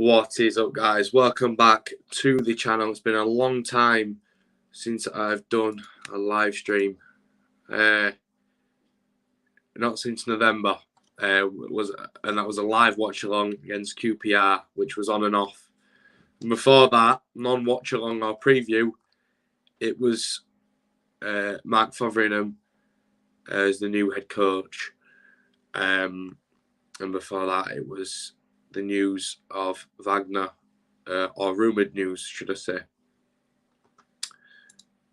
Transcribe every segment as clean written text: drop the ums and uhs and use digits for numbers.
What is up, guys? Welcome back to the channel. It's been a long time since I've done a live stream. Not since November. That was a live watch along against QPR, which was on and off. And before that, non-watch along or preview, it was Mark Fotheringham as the new head coach. And before that, it was the news of Wagner, or rumoured news, should I say.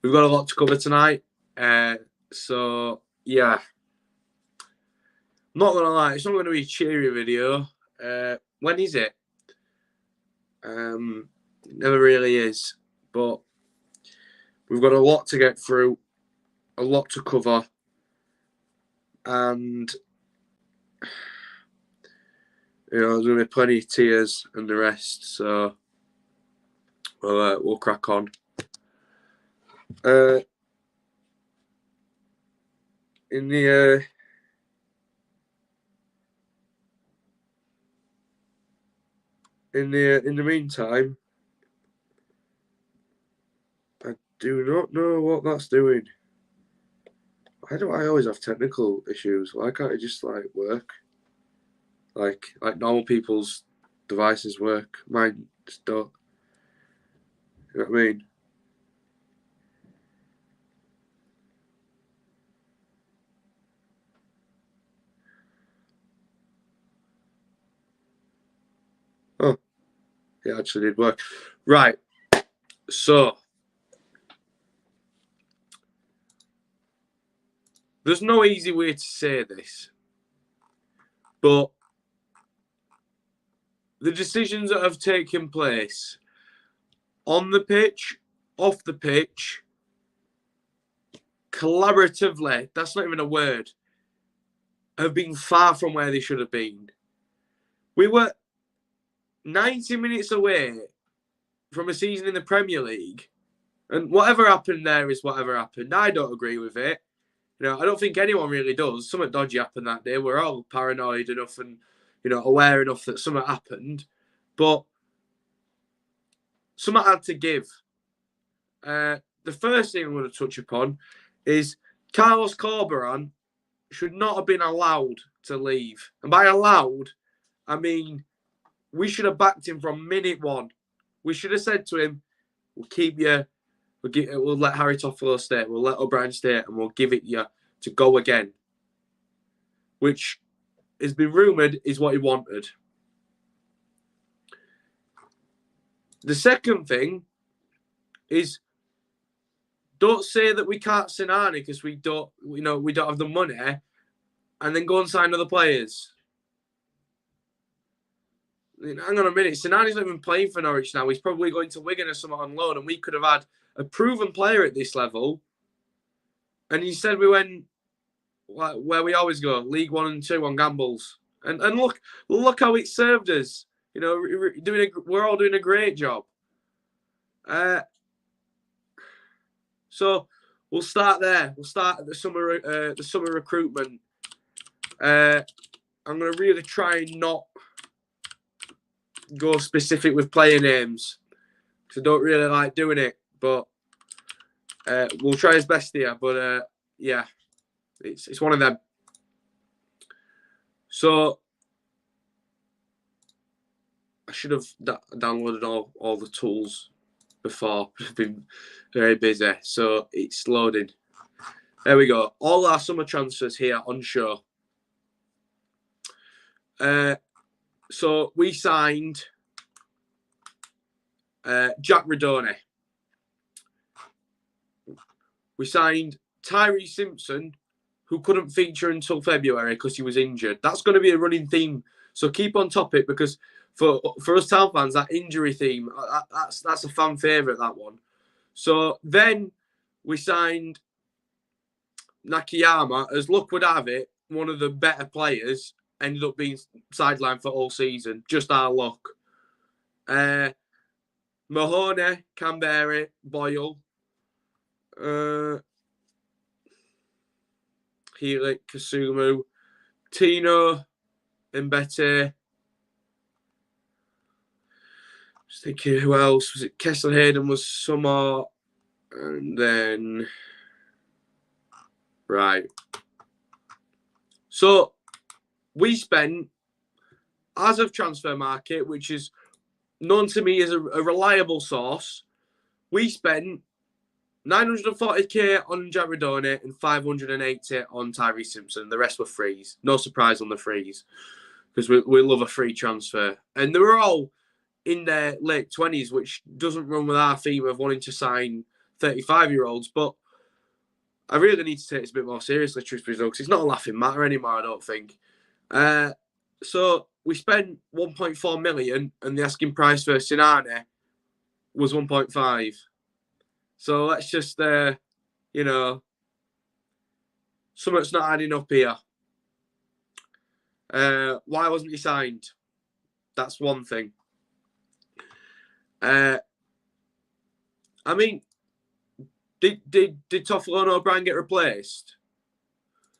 We've got a lot to cover tonight. So, yeah. Not going to lie, it's not going to be a cheery video. When is it? It never really is. But we've got a lot to get through, a lot to cover. And there's going to be plenty of tears and the rest, so we'll crack on. In the meantime, I do not know what that's doing. Why do I always have technical issues? Why can't it just work? Like normal people's devices work. Mine just don't. You know what I mean? Oh, it actually did work. Right. So, there's no easy way to say this, but the decisions that have taken place on the pitch, off the pitch, collaboratively, that's not even a word, have been far from where they should have been. We were 90 minutes away from a season in the Premier League, and whatever happened there is whatever happened. I don't agree with it. I don't think anyone really does. Something dodgy happened that day. We're all paranoid enough and, aware enough that something happened. But something had to give. The first thing I'm going to touch upon is Carlos Corberan should not have been allowed to leave. And by allowed, I mean we should have backed him from minute one. We should have said to him, we'll keep you. We'll let Harry Toffolo stay. We'll let O'Brien stay, and we'll give it you to go again. Which has been rumoured is what he wanted. The second thing is, don't say that we can't sign Arnie because we don't have the money, and then go and sign other players. Hang on a minute. Sinani's not even playing for Norwich now. He's probably going to Wigan or something on loan, and we could have had a proven player at this level. And instead we went where we always go, League 1 and 2 on gambles. And look how it served us. We're all doing a great job. So we'll start there. We'll start at the summer recruitment. I'm going to really try and not go specific with player names because I don't really like doing it, but we'll try his best here. But yeah, it's one of them. So I should have downloaded all the tools before. I've been very busy, so it's loading. There we go. All our summer transfers here on show. So we signed Jack Redone. We signed Tyree Simpson, who couldn't feature until February because he was injured. That's going to be a running theme. So keep on top of it, because for us Town fans, that injury theme, that's a fan favourite, that one. So then we signed Nakayama. As luck would have it, one of the better players ended up being sidelined for all season. Just our luck. Mahoney, Canberra, Boyle, Helik, Kasumu, Tino, Mbete, Just thinking, who else was it? Kessler Hayden was summer, and then right. So we spent, as of Transfer Market, which is known to me as a reliable source, we spent 940k on Jack Redone and 580 on Tyree Simpson. The rest were frees. No surprise on the frees, because we love a free transfer. And they were all in their late 20s, which doesn't run with our theme of wanting to sign 35-year-olds. But I really need to take this a bit more seriously, truth be told, because it's not a laughing matter anymore, I don't think. So we spent 1.4 million, and the asking price for Sinane was 1.5. So let's just, something's not adding up here. Why wasn't he signed? That's one thing. I mean, did Toffolo and O'Brien get replaced?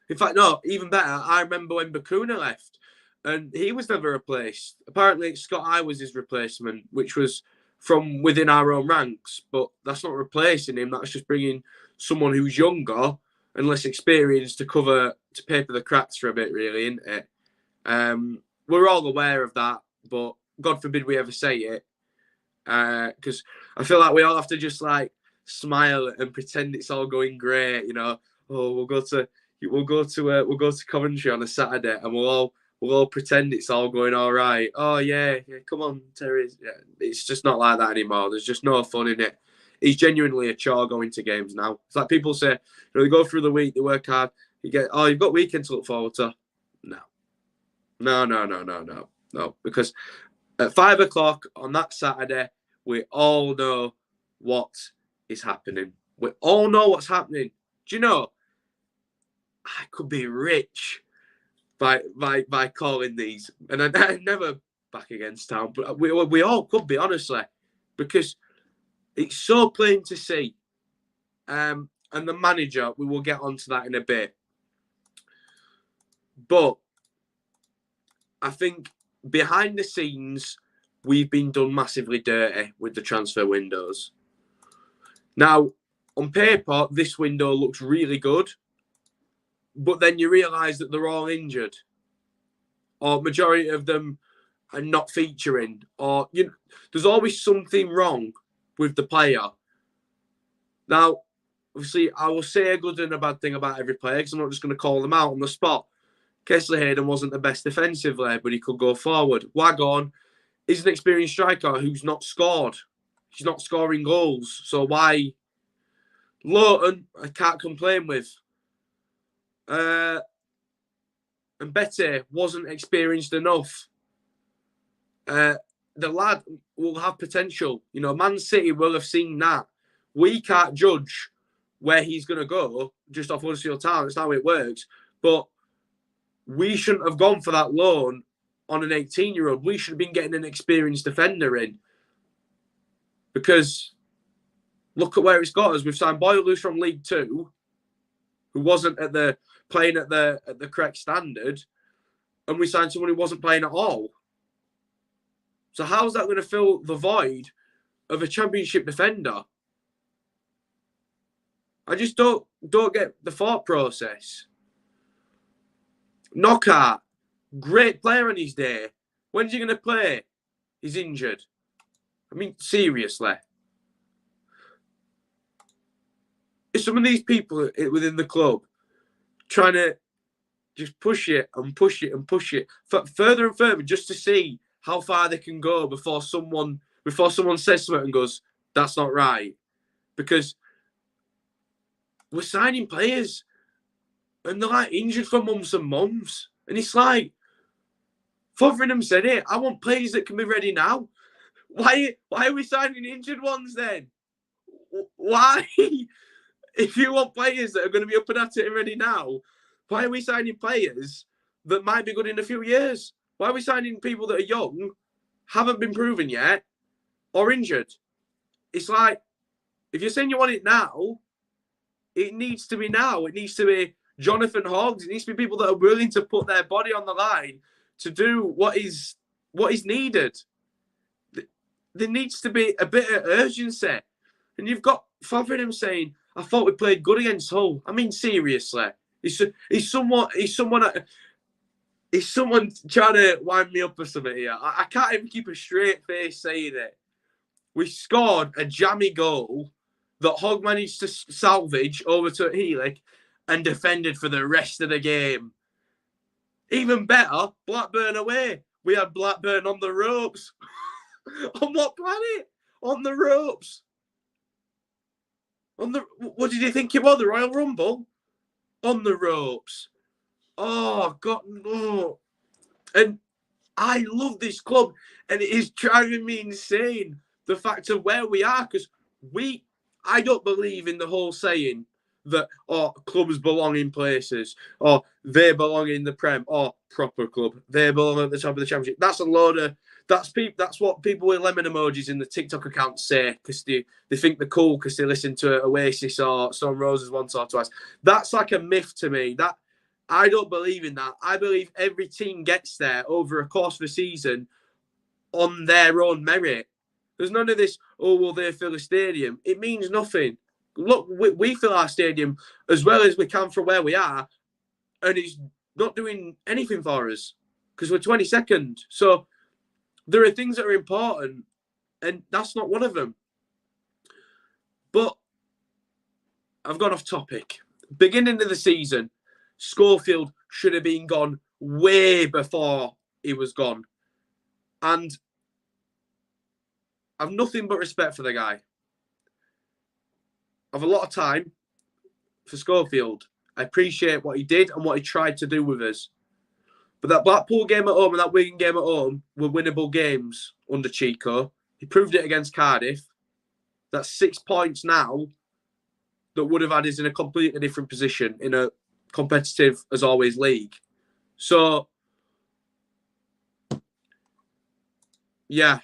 In fact, no, even better, I remember when Bakuna left, and he was never replaced. Apparently, Scott I was his replacement, which was from within our own ranks, but that's not replacing him. That's just bringing someone who's younger and less experienced to paper the cracks for a bit, really, isn't it? We're all aware of that, but God forbid we ever say it, because I feel like we all have to just like smile and pretend it's all going great. Oh, we'll go to Coventry on a Saturday, and we'll all pretend it's all going all right. Oh yeah, come on, Terry. Yeah, it's just not like that anymore. There's just no fun in it. It's genuinely a chore going to games now. It's like people say, they go through the week, they work hard, you've got weekends to look forward to. No, because at 5 o'clock on that Saturday, we all know what is happening. We all know what's happening. Do you know, I could be rich by calling these, and I never back against Town, but we all could be, honestly, because it's so plain to see. And the manager, we will get onto that in a bit, but I think behind the scenes, we've been done massively dirty with the transfer windows. Now, on paper, this window looks really good, but then you realise that they're all injured, or majority of them are not featuring, or there's always something wrong with the player. Now, obviously, I will say a good and a bad thing about every player, because I'm not just going to call them out on the spot. Kessler Hayden wasn't the best defensively, but he could go forward. Wagon is an experienced striker who's not scored. He's not scoring goals. So why? Lawton, I can't complain with. And Betty wasn't experienced enough. The lad will have potential. Man City will have seen that. We can't judge where he's going to go just off Huddersfield Town. That's not how it works. But we shouldn't have gone for that loan on an 18-year-old. We should have been getting an experienced defender in. Because look at where it's got us. We've signed Boyle, who's from League Two, who wasn't playing at the correct standard, and we signed someone who wasn't playing at all. So how's that going to fill the void of a Championship defender? I just don't get the thought process. Knockout, great player on his day. When's he going to play? He's injured. I mean, seriously. If some of these people within the club trying to just push it and push it and push it further and further just to see how far they can go before someone says something and goes, that's not right. Because we're signing players and they're like injured for months and months. And it's like, Fotheringham said it, I want players that can be ready now. Why are we signing injured ones then? Why? If you want players that are going to be up and at it and ready now, why are we signing players that might be good in a few years? Why are we signing people that are young, haven't been proven yet, or injured? It's like, if you're saying you want it now, it needs to be now. It needs to be Jonathan Hoggs. It needs to be people that are willing to put their body on the line to do what is needed. there needs to be a bit of urgency. And you've got Fotheringham saying, I thought we played good against Hull. I mean, seriously. He's someone trying to wind me up or something here. I can't even keep a straight face saying it. We scored a jammy goal that Hogg managed to salvage over to Healy and defended for the rest of the game. Even better, Blackburn away. We had Blackburn on the ropes. On what planet? On the ropes. What did you think it was? The Royal Rumble? On the ropes. Oh, God, no. And I love this club, and it is driving me insane, the fact of where we are, because I don't believe in the whole saying that, clubs belong in places, or they belong in the Prem, or proper club, they belong at the top of the Championship. That's a load of, that's what people with lemon emojis in the TikTok account say, because they think they're cool because they listen to Oasis or Stone Roses once or twice. That's like a myth to me. That I don't believe in that. I believe every team gets there over a course of a season on their own merit. There's none of this, they fill a stadium. It means nothing. Look, we fill our stadium as well as we can for where we are, and it's not doing anything for us because we're 22nd. So there are things that are important, and that's not one of them. But I've gone off topic. Beginning of the season, Schofield should have been gone way before he was gone. And I've nothing but respect for the guy. I've a lot of time for Schofield. I appreciate what he did and what he tried to do with us. But that Blackpool game at home and that Wigan game at home were winnable games under Chico. He proved it against Cardiff. That's 6 points now that would have had us in a completely different position in a competitive, as always, league. So, yeah.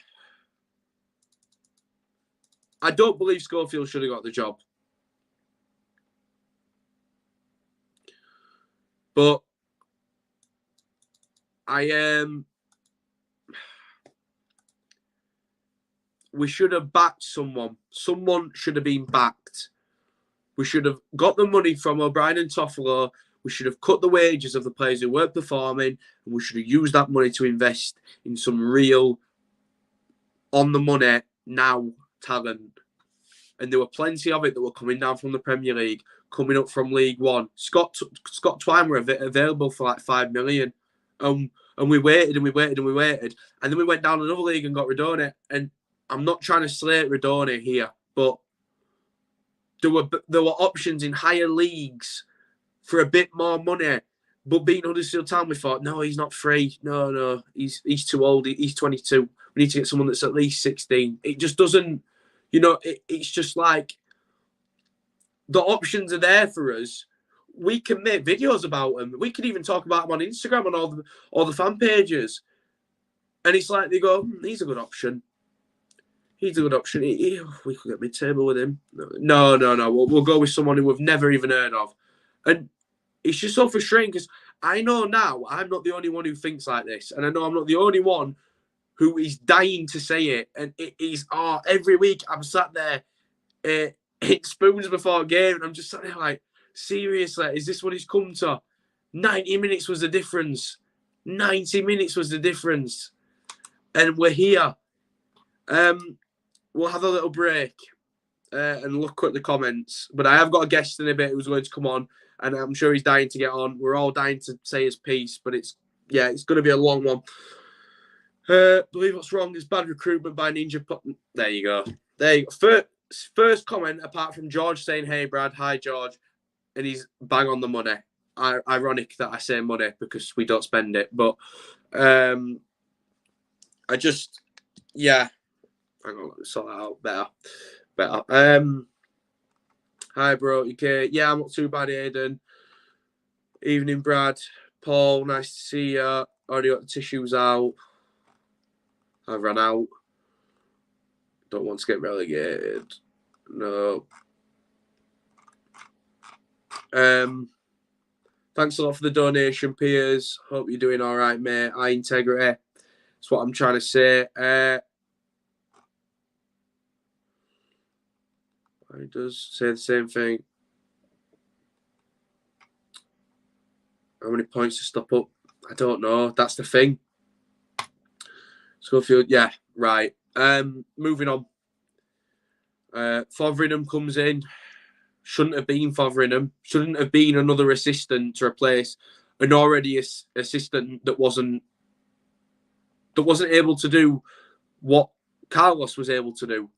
I don't believe Schofield should have got the job. But we should have backed someone. Someone should have been backed. We should have got the money from O'Brien and Toffolo. We should have cut the wages of the players who weren't performing, and we should have used that money to invest in some real on the money now talent. And there were plenty of it that were coming down from the Premier League, coming up from League One. Scott Twine were available for like 5 million. And we waited and we waited and we waited. And then we went down another league and got Radone. And I'm not trying to slate Radone here, but there were options in higher leagues for a bit more money. But being Huddersfield Town, we thought, no, he's not free. No, he's too old. He's 22. We need to get someone that's at least 16. It just doesn't, it's just like the options are there for us. We can make videos about them. We can even talk about them on Instagram and all the fan pages. And it's like they go, he's a good option. He's a good option. We could get mid-table with him. No. We'll go with someone who we've never even heard of. And it's just so frustrating because I know now I'm not the only one who thinks like this. And I know I'm not the only one who is dying to say it. And it is, every week I'm sat there, it spoons before a game, and I'm just sat there like, seriously, is this what it's come to? 90 minutes was the difference. 90 minutes was the difference. And we're here. We'll have a little break and look at the comments. But I have got a guest in a bit who's going to come on, and I'm sure he's dying to get on. We're all dying to say his piece, but it's going to be a long one. Believe what's wrong is bad recruitment by Ninja. There you go. First comment, apart from George saying, "Hey, Brad, hi, George," and he's bang on the money. Ironic that I say money because we don't spend it, but I'm gonna sort that out better. Hi, bro. Okay, yeah, I'm not too bad, Aidan. Evening, Brad. Paul, nice to see you. Already got the tissues out. I've run out. Don't want to get relegated. No. Thanks a lot for the donation, Piers. Hope you're doing all right, mate. High integrity. That's what I'm trying to say. He does say the same thing. How many points to stop up? I don't know. That's the thing. Schofield, yeah, right. Moving on. Fotheringham comes in. Shouldn't have been Fotheringham. Shouldn't have been another assistant to replace an already assistant that wasn't able to do what Carlos was able to do.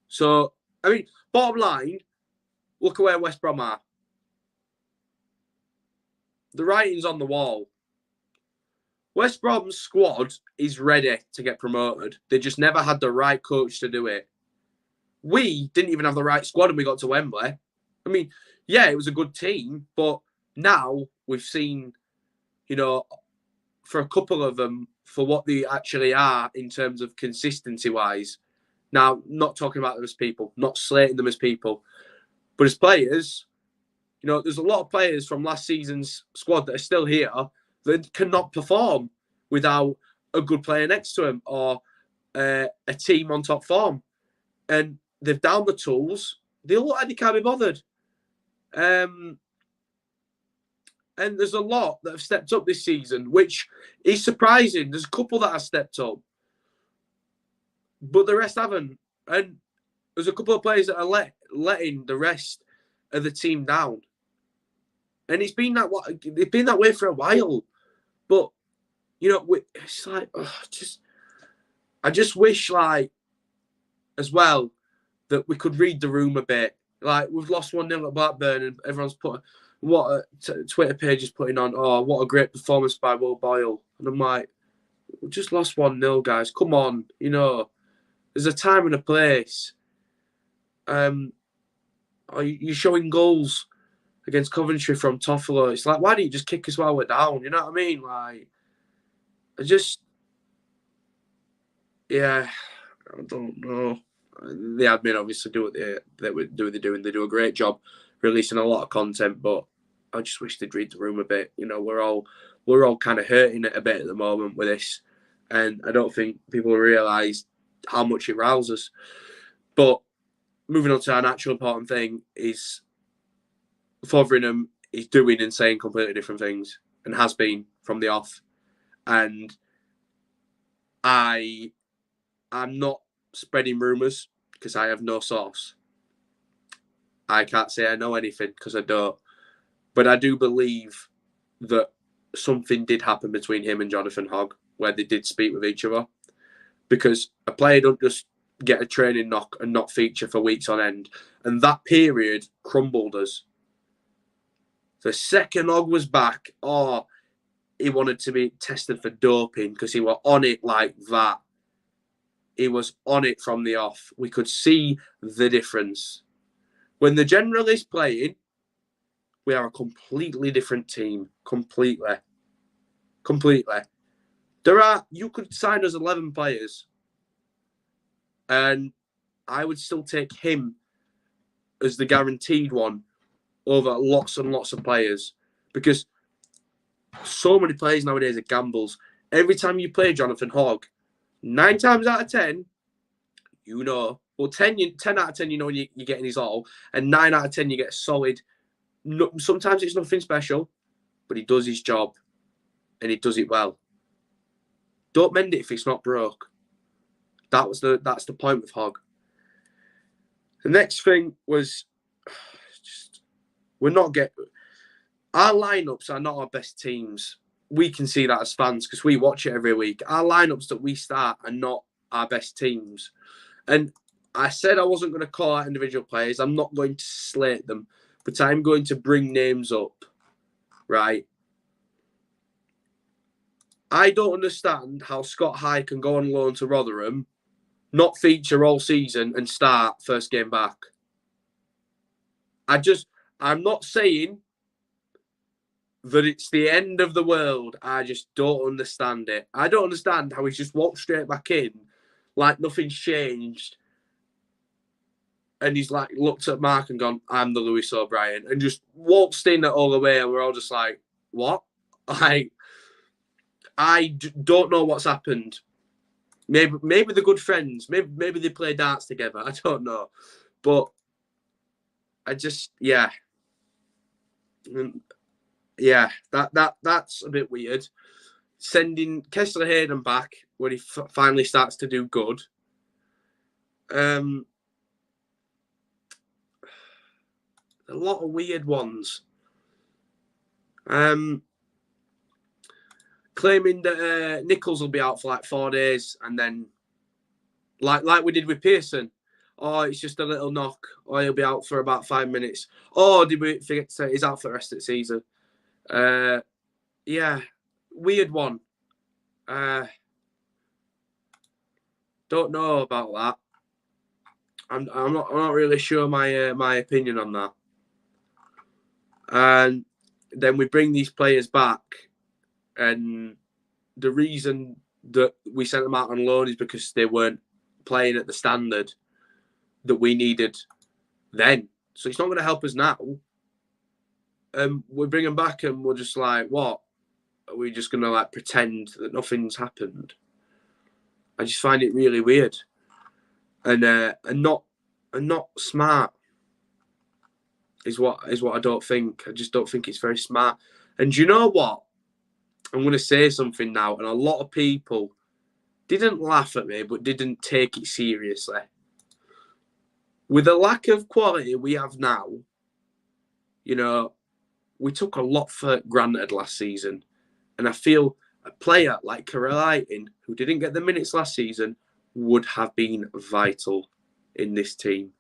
So, I mean, bottom line, look at where West Brom are. The writing's on the wall. West Brom's squad is ready to get promoted. They just never had the right coach to do it. We didn't even have the right squad and we got to Wembley. I mean, yeah, it was a good team, but now we've seen, you know, for a couple of them, for what they actually are in terms of consistency-wise. Now, not talking about them as people, not slating them as people, but as players, you know, there's a lot of players from last season's squad that are still here that cannot perform without a good player next to him or a team on top form. And they've downed the tools. They look like they can't be bothered. And there's a lot that have stepped up this season, which is surprising. There's a couple that have stepped up, but the rest haven't. And there's a couple of players that are letting the rest of the team down. And it's been that way for a while. But, you know, it's like, I just wish, like, as well, that we could read the room a bit. Like, we've lost 1-0 at Blackburn and everyone's put what Twitter page is putting on, oh, what a great performance by Will Boyle. And I'm like, we just lost 1-0, guys. Come on, you know, there's a time and a place. You're showing goals against Coventry from Toffolo. It's like, why don't you just kick us while we're down? You know what I mean? Like, I don't know. The admin obviously do what they're doing. They do a great job releasing a lot of content, but I just wish they'd read the room a bit. You know, we're all kind of hurting it a bit at the moment with this, and I don't think people realise how much it riles us. But moving on to an actual important thing is Fotheringham is doing and saying completely different things and has been from the off, and I'm not spreading rumours because I have no source. I can't say I know anything because I don't. But I do believe that something did happen between him and Jonathan Hogg where they did speak with each other. Because a player don't just get a training knock and not feature for weeks on end. And that period crumbled us. The second Hogg was back, he wanted to be tested for doping because he was on it like that. He was on it from the off. We could see the difference. When the general is playing, we are a completely different team. Completely. You could sign us 11 players and I would still take him as the guaranteed one over lots and lots of players because so many players nowadays are gambles. Every time you play Jonathan Hogg, 9 times out of 10, you know. Well, 10 out of 10, you know you're getting his all. And 9 out of 10, you get a solid. No, sometimes it's nothing special, but he does his job. And he does it well. Don't mend it if it's not broke. That's the point with Hogg. The next thing was our lineups are not our best teams. We can see that as fans because we watch it every week. Our lineups that we start are not our best teams. And I said I wasn't going to call out individual players. I'm not going to slate them, but I'm going to bring names up, right? I don't understand how Scott High can go on loan to Rotherham, not feature all season and start first game back. I'm not saying that it's the end of the world. I just don't understand it. I don't understand how he's just walked straight back in like nothing's changed. And he's like looked at Mark and gone, I'm the Lewis O'Brien, and just waltzed in all the way. And we're all just like, what? Like, I don't know what's happened. Maybe they're good friends. Maybe they play darts together. I don't know. But Yeah. Yeah, that's a bit weird. Sending Kessler Hayden back when he finally starts to do good. A lot of weird ones. Claiming that Nichols will be out for like 4 days, and then like we did with Pearson. Oh, it's just a little knock. Or he'll be out for about 5 minutes. Oh, did we forget to say he's out for the rest of the season? Yeah, weird one. Don't know about that. I'm not really sure my opinion on that. And then we bring these players back, and the reason that we sent them out on loan is because they weren't playing at the standard that we needed then. So it's not going to help us now. We bring them back, and we're just like, what? Are we just going to like pretend that nothing's happened? I just find it really weird, and not smart. Is what I don't think. I just don't think it's very smart. And you know what? I'm going to say something now, and a lot of people didn't laugh at me, but didn't take it seriously. With the lack of quality we have now, you know, we took a lot for granted last season. And I feel a player like Karel, who didn't get the minutes last season, would have been vital in this team.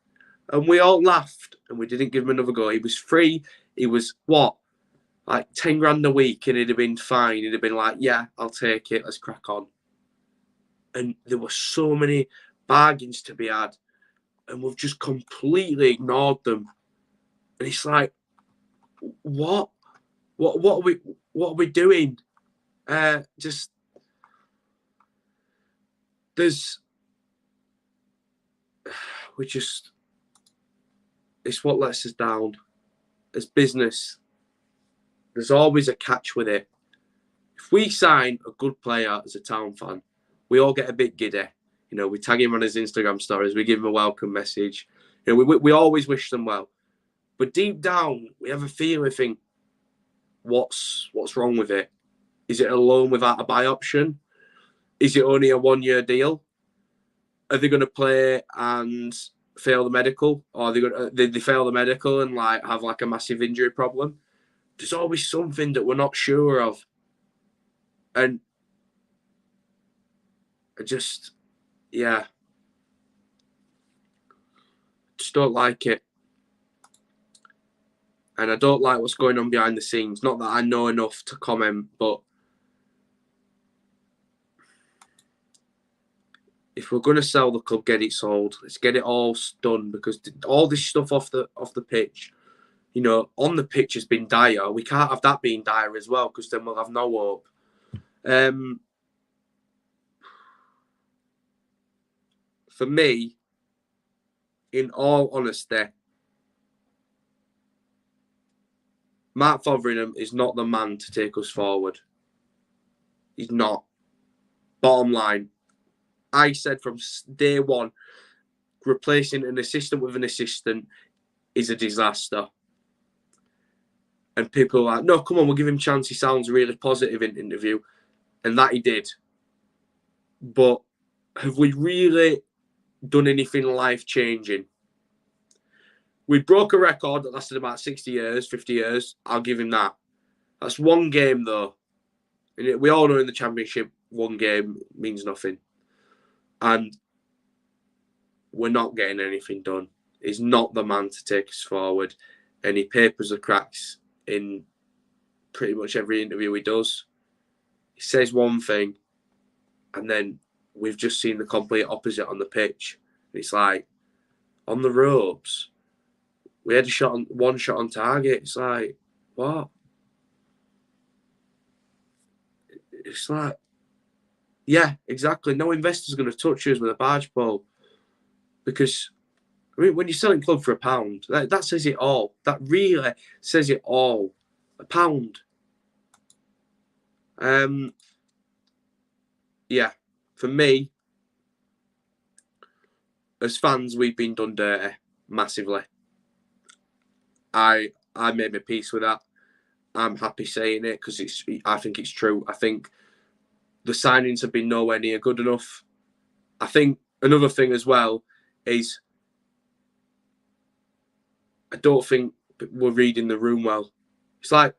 And we all laughed, and we didn't give him another go. He was free. He was, what, like 10 grand a week, and he'd have been fine. He'd have been like, yeah, I'll take it. Let's crack on. And there were so many bargains to be had, and we've just completely ignored them. And it's like, what are we doing? Just there's it's what lets us down as business. There's always a catch with it. If we sign a good player as a Town fan, we all get a bit giddy. You know, we tag him on his Instagram stories, we give him a welcome message. You know, we always wish them well. But deep down, we have a fear. We think, what's wrong with it? Is it a loan without a buy option? Is it only a 1-year deal? Are they going to play and fail the medical, or are they fail the medical and like have like a massive injury problem? There's always something that we're not sure of, and I just don't like it. And I don't like what's going on behind the scenes. Not that I know enough to comment, but if we're going to sell the club, get it sold. Let's get it all done, because all this stuff off the pitch, you know, on the pitch has been dire. We can't have that being dire as well, because then we'll have no hope. For me, in all honesty, Mark Fotheringham is not the man to take us forward. He's not. Bottom line. I said from day one, replacing an assistant with an assistant is a disaster. And people are like, no, come on, we'll give him a chance. He sounds really positive in the interview. And that he did. But have we really done anything life-changing? We broke a record that lasted about 60 years, 50 years. I'll give him that. That's one game, though. And we all know in the Championship, one game means nothing. And we're not getting anything done. He's not the man to take us forward. And he papers the cracks in pretty much every interview he does. He says one thing, and then we've just seen the complete opposite on the pitch. It's like, on the ropes, we had one shot on target. It's like, what? It's like, yeah, exactly. No investor's going to touch us with a barge pole, because I mean, when you're selling club for £1, that says it all. That really says it all. £1. Yeah, for me, as fans, we've been done dirty massively. I made my peace with that. I'm happy saying it because I think it's true. I think the signings have been nowhere near good enough. I think another thing as well is I don't think we're reading the room well. It's like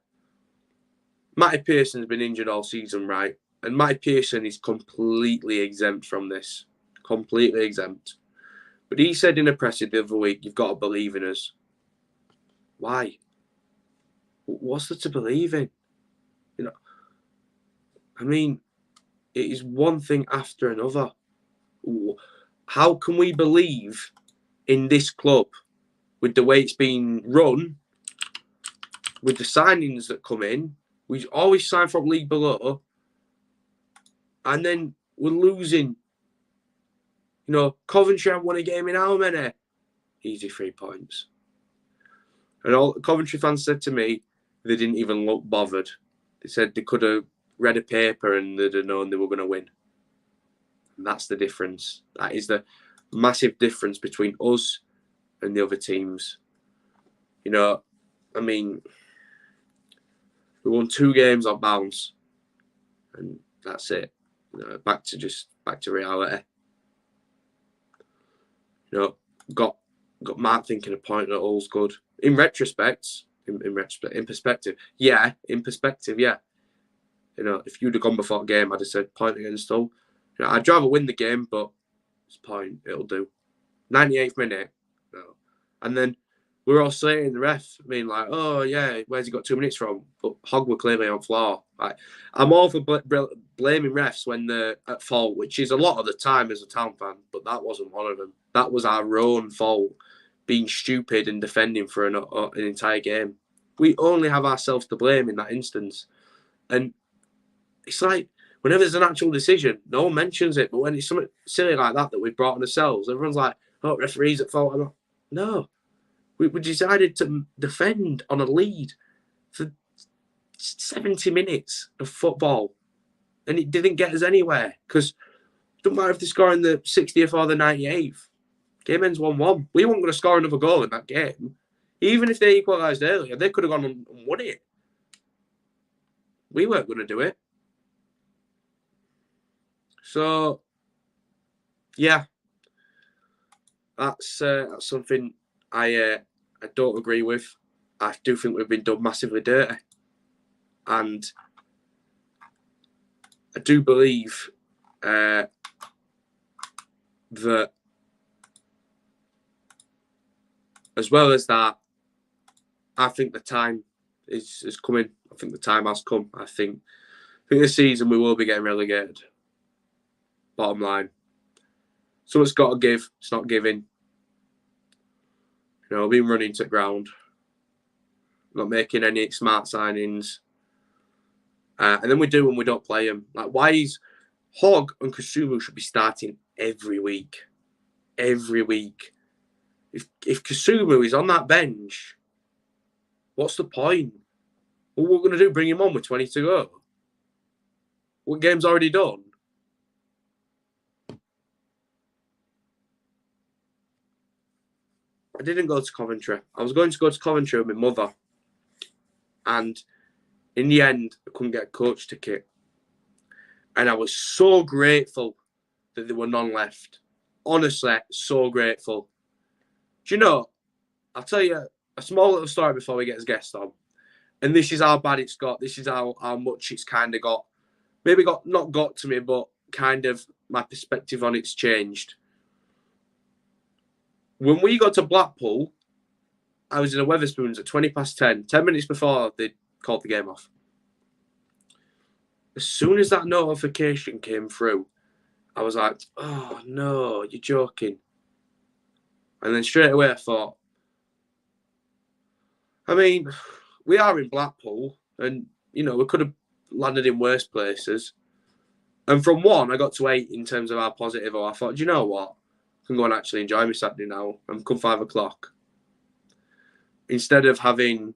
Matty Pearson's been injured all season, right? And Matty Pearson is completely exempt from this. Completely exempt. But he said in a presser the other week, you've got to believe in us. Why? What's there to believe in? You know, I mean, it is one thing after another. How can we believe in this club with the way it's been run, with the signings that come in? We always sign from league below, and then we're losing. You know, Coventry have won a game in how many? Easy 3 points. And all Coventry fans said to me, they didn't even look bothered. They said they could have read a paper and they'd have known they were going to win. And that's the difference. That is the massive difference between us and the other teams. You know, I mean, we won 2 games on bounce, and that's it. You know, back to reality. You know, got Mark thinking a point at all's good. In retrospect, in perspective, yeah. You know, if you'd have gone before the game, I'd have said point against Hull. You know, I'd rather win the game, but it's point, it'll do. 98th minute, no. And then we're all slating the ref, being like, oh yeah, where's he got 2 minutes from? But Hogg were clearly on floor. Like, I'm all for blaming refs when they're at fault, which is a lot of the time as a Town fan, but that wasn't one of them. That was our own fault, being stupid and defending for an entire game. We only have ourselves to blame in that instance. And it's like, whenever there's an actual decision, no one mentions it. But when it's something silly like that we've brought on ourselves, everyone's like, oh, referee's at fault. No. We decided to defend on a lead for 70 minutes of football. And it didn't get us anywhere. Because it doesn't matter if they score in the 60th or the 98th. Game ends 1-1. We weren't going to score another goal in that game. Even if they equalised earlier, they could have gone and won it. We weren't going to do it. So, yeah, that's something I don't agree with. I do think we've been done massively dirty. And I do believe that as well as that, I think the time is coming. I think the time has come. I think this season we will be getting relegated. Bottom line. So it's got to give. It's not giving. You know, being running to the ground. Not making any smart signings. And then we do when we don't play them. Like, why is Hogg and Kasumu should be starting every week? Every week. If Kasumu is on that bench, what's the point? What we're going to do? Bring him on with 20 to go? What game's already done? I didn't go to Coventry. I was going to go to Coventry with my mother. And in the end, I couldn't get a coach ticket. And I was so grateful that there were none left. Honestly, so grateful. Do you know, I'll tell you a small little story before we get his guest on. And this is how bad it's got. This is how much it's kind of got. Maybe not got to me, but kind of my perspective on it's changed. When we got to Blackpool, I was in a Wetherspoons at 10:20, 10 minutes before they called the game off. As soon as that notification came through, I was like, oh no, you're joking. And then straight away I thought, I mean, we are in Blackpool and, you know, we could have landed in worse places. And from 1, I got to 8 in terms of how positive. I thought, do you know what? I can go and actually enjoy my Saturday now. I'm come 5 o'clock. Instead of having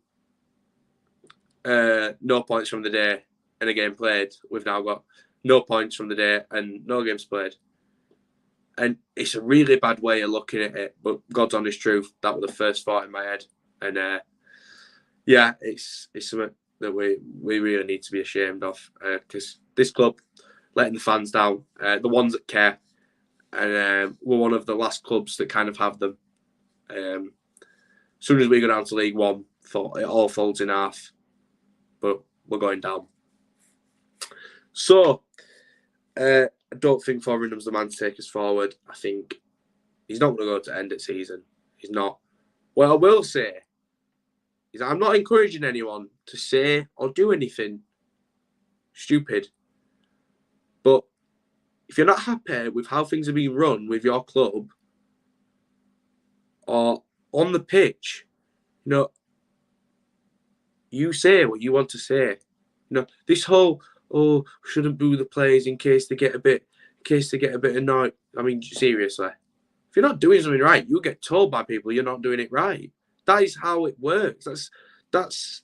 no points from the day and a game played, we've now got no points from the day and no games played. And it's a really bad way of looking at it, but God's honest truth, that was the first thought in my head. And yeah, it's something that we really need to be ashamed of, because this club letting the fans down, the ones that care, and we're one of the last clubs that kind of have them. As soon as we go down to League One, it all folds in half, but we're going down. So, I don't think Foreignham's the man to take us forward. I think he's not going to go to end of season. He's not. What I will say is I'm not encouraging anyone to say or do anything stupid. But if you're not happy with how things are being run with your club or on the pitch, you say what you want to say. This whole shouldn't boo the players in case they get a bit annoyed. I mean, seriously, if you're not doing something right, you get told by people you're not doing it right. That is how it works. That's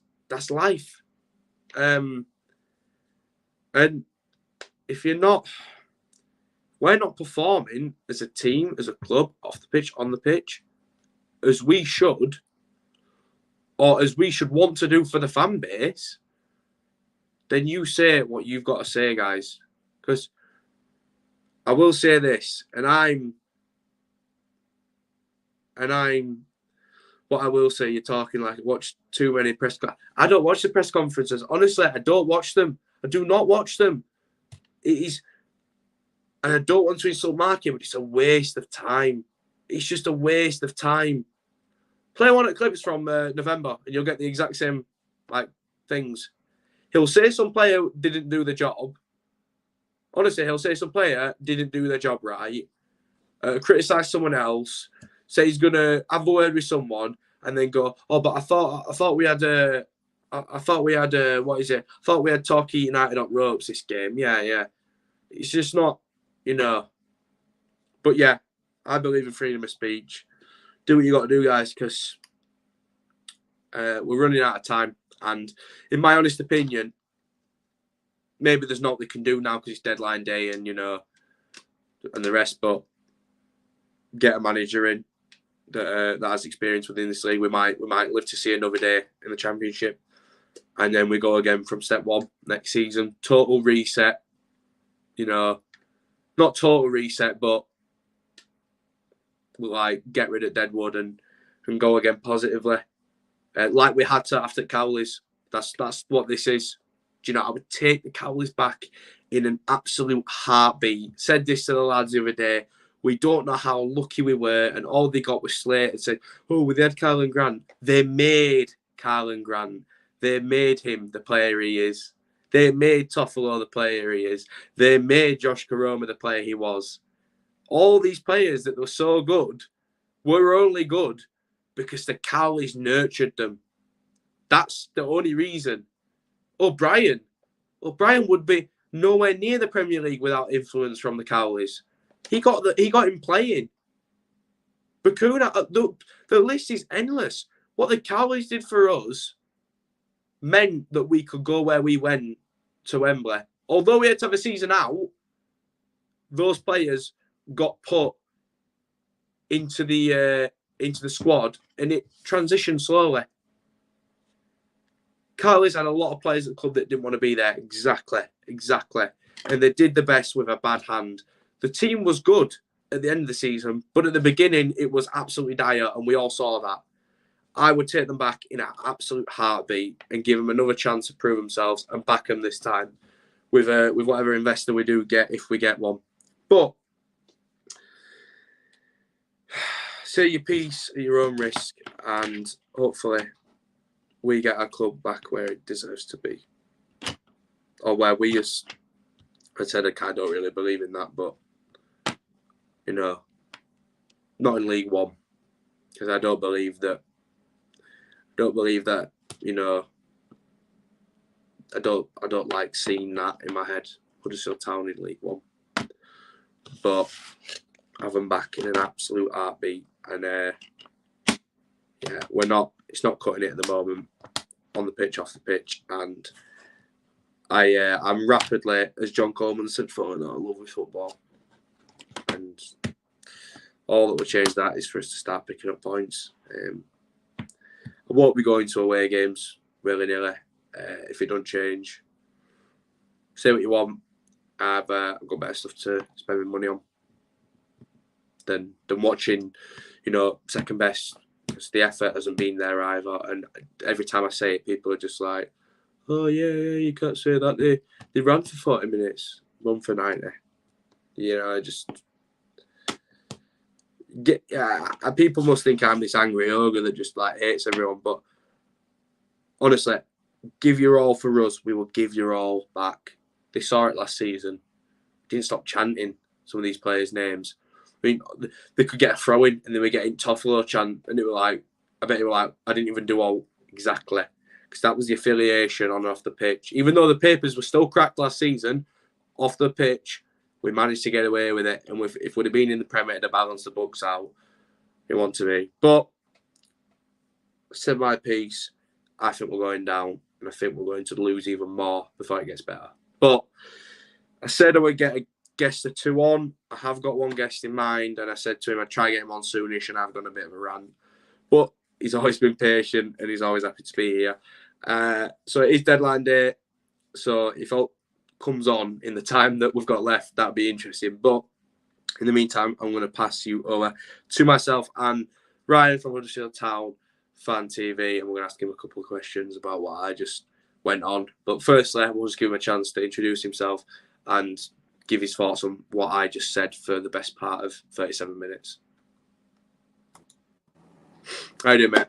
life. And if we're not performing as a team, as a club, off the pitch, on the pitch, as we should, or as we should want to do for the fan base, then you say what you've got to say, guys. Because I will say this, and I'm what I will say, you're talking like I watch too many press conferences. I don't watch the press conferences. Honestly, I don't watch them. I do not watch them. It is, and I don't want to insult Marky, but it's a waste of time. It's just a waste of time. Play one of the clips from November, and you'll get the exact same things. He'll say some player didn't do the job. Honestly, he'll say some player didn't do their job right. Criticize someone else. Say he's gonna have a word with someone, and then go, "Oh, but I thought we had what is it? I thought we had Torquay United on ropes this game." Yeah. It's just not, But yeah, I believe in freedom of speech. Do what you got to do, guys, because we're running out of time. And in my honest opinion, maybe there's not we can do now because it's deadline day and and the rest. But get a manager in that has experience within this league. We might live to see another day in the Championship, and then we go again from step one next season. Total reset. Not total reset, but we'll get rid of Deadwood and go again positively, like we had to after Cowleys. That's what this is. I would take the Cowleys back in an absolute heartbeat. Said this to the lads the other day. We don't know how lucky we were, and all they got was Slate and said, "Oh, we had Carlin Grant." They made Carlin Grant. They made him the player he is. They made Toffolo the player he is. They made Josh Karoma the player he was. All these players that were so good were only good because the Cowleys nurtured them. That's the only reason. O'Brien would be nowhere near the Premier League without influence from the Cowleys. He got him playing. Bakuna, the list is endless. What the Cowleys did for us meant that we could go where we went to Wembley. Although we had to have a season out, those players got put into the squad, and it transitioned slowly. Cowleys had a lot of players at the club that didn't want to be there. Exactly. And they did the best with a bad hand. The team was good at the end of the season, but at the beginning, it was absolutely dire, and we all saw that. I would take them back in an absolute heartbeat and give them another chance to prove themselves and back them this time with whatever investor we do get, if we get one. But say your piece at your own risk, and hopefully we get our club back where it deserves to be. Or where we just, I said I don't really believe in that, but, not in League One. Because I don't believe that, I don't like seeing that in my head. Huddersfield Town in League One. But have them back in an absolute heartbeat. And it's not cutting it at the moment on the pitch, off the pitch. And I'm rapidly, as John Coleman said, falling out of love with football. And all that will change that is for us to start picking up points. I won't be going to away games willy-nilly if it don't change. Say what you want. I've got better stuff to spend my money on than watching, second best, because the effort hasn't been there either. And every time I say it, people are just like, "Oh yeah, you can't say that. They ran for 40 minutes, run for 90." People must think I'm this angry ogre that just like hates everyone, but honestly, give your all for us. We will give your all back. They saw it last season. Didn't stop chanting some of these players' names. I mean, they could get a throw in and they were getting Toffolo chant, and it were like, I bet they were like, I didn't even do all exactly, because that was the affiliation on and off the pitch. Even though the papers were still cracked last season, off the pitch, we managed to get away with it. And if we'd have been in the Premier to balance the books out, it want to be. But I said my piece. I think we're going down, and I think we're going to lose even more before it gets better. But I said I would get a guest or two on. I have got one guest in mind, and I said to him I'd try and get him on soonish, and I've done a bit of a rant. But he's always been patient, and he's always happy to be here. So it is deadline day. So if it comes on in the time that we've got left, that'd be interesting. But in the meantime, I'm going to pass you over to myself and Ryan from Huddersfield Town Fan TV, and we're going to ask him a couple of questions about what I just went on. But firstly, we'll just give him a chance to introduce himself and give his thoughts on what I just said for the best part of 37 minutes. How you doing, mate?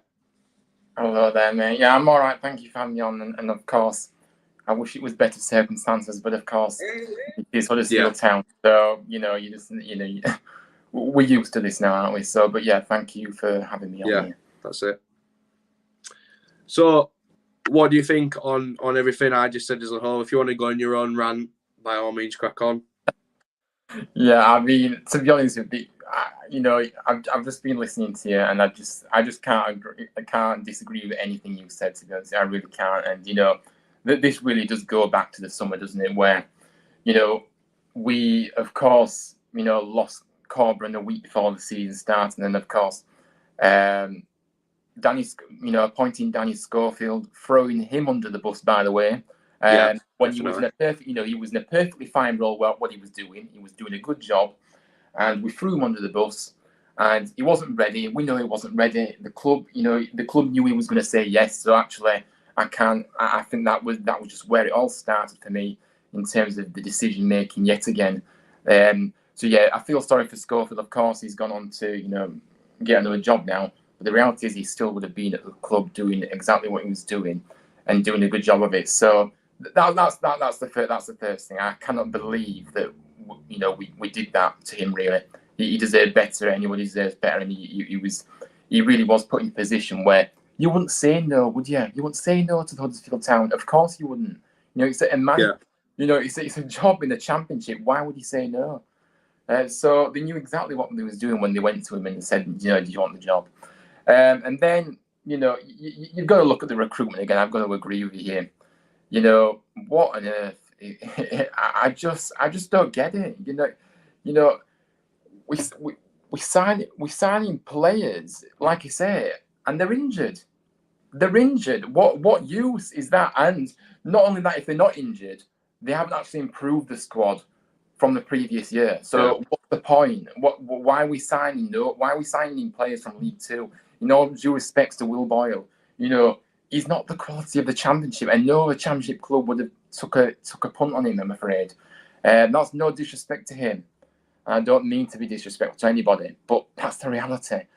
Hello there, mate. Yeah, I'm all right. Thank you for having me on. And of course, I wish it was better circumstances, but of course, it's Huddersfield Town. So, we're used to this now, aren't we? So, but yeah, thank you for having me on here. That's it. So, what do you think on everything I just said as a whole? If you want to go on your own rant, by all means, crack on. Yeah, I mean, to be honest with you, I've just been listening to you, and I just can't agree. I can't disagree with anything you said. To be honest, I really can't. And this really does go back to the summer, doesn't it? Where we of course lost Corbyn a week before the season started, and then of course appointing Danny Schofield, throwing him under the bus, by the way. When he was in a perfect, he was in a perfectly fine role. What he was doing a good job, and we threw him under the bus. And he wasn't ready. We know he wasn't ready. The club knew he was going to say yes. So actually, I think that was just where it all started for me in terms of the decision making yet again. So yeah, I feel sorry for Schofield. Of course, he's gone on to get another job now. But the reality is, he still would have been at the club doing exactly what he was doing and doing a good job of it. So that's the first thing. I cannot believe that we did that to him. Really, he deserved better. Anyone deserves better, and he really was put in a position where you wouldn't say no, would you? You wouldn't say no to the Huddersfield Town. Of course you wouldn't. It's a man. Yeah. It's a job in the Championship. Why would he say no? So they knew exactly what they was doing when they went to him and they said, do you want the job? And then you've got to look at the recruitment again. I've got to agree with you here. What on earth? I just don't get it. We signing players, like you say, and they're injured. They're injured. What use is that? And not only that, if they're not injured, they haven't actually improved the squad from the previous year. So what's the point? Why are we signing? Why are we signing players from League Two? All due respects to Will Boyle, he's not the quality of the Championship, and no Championship club would have took a punt on him, I'm afraid. That's no disrespect to him. I don't mean to be disrespectful to anybody, but that's the reality.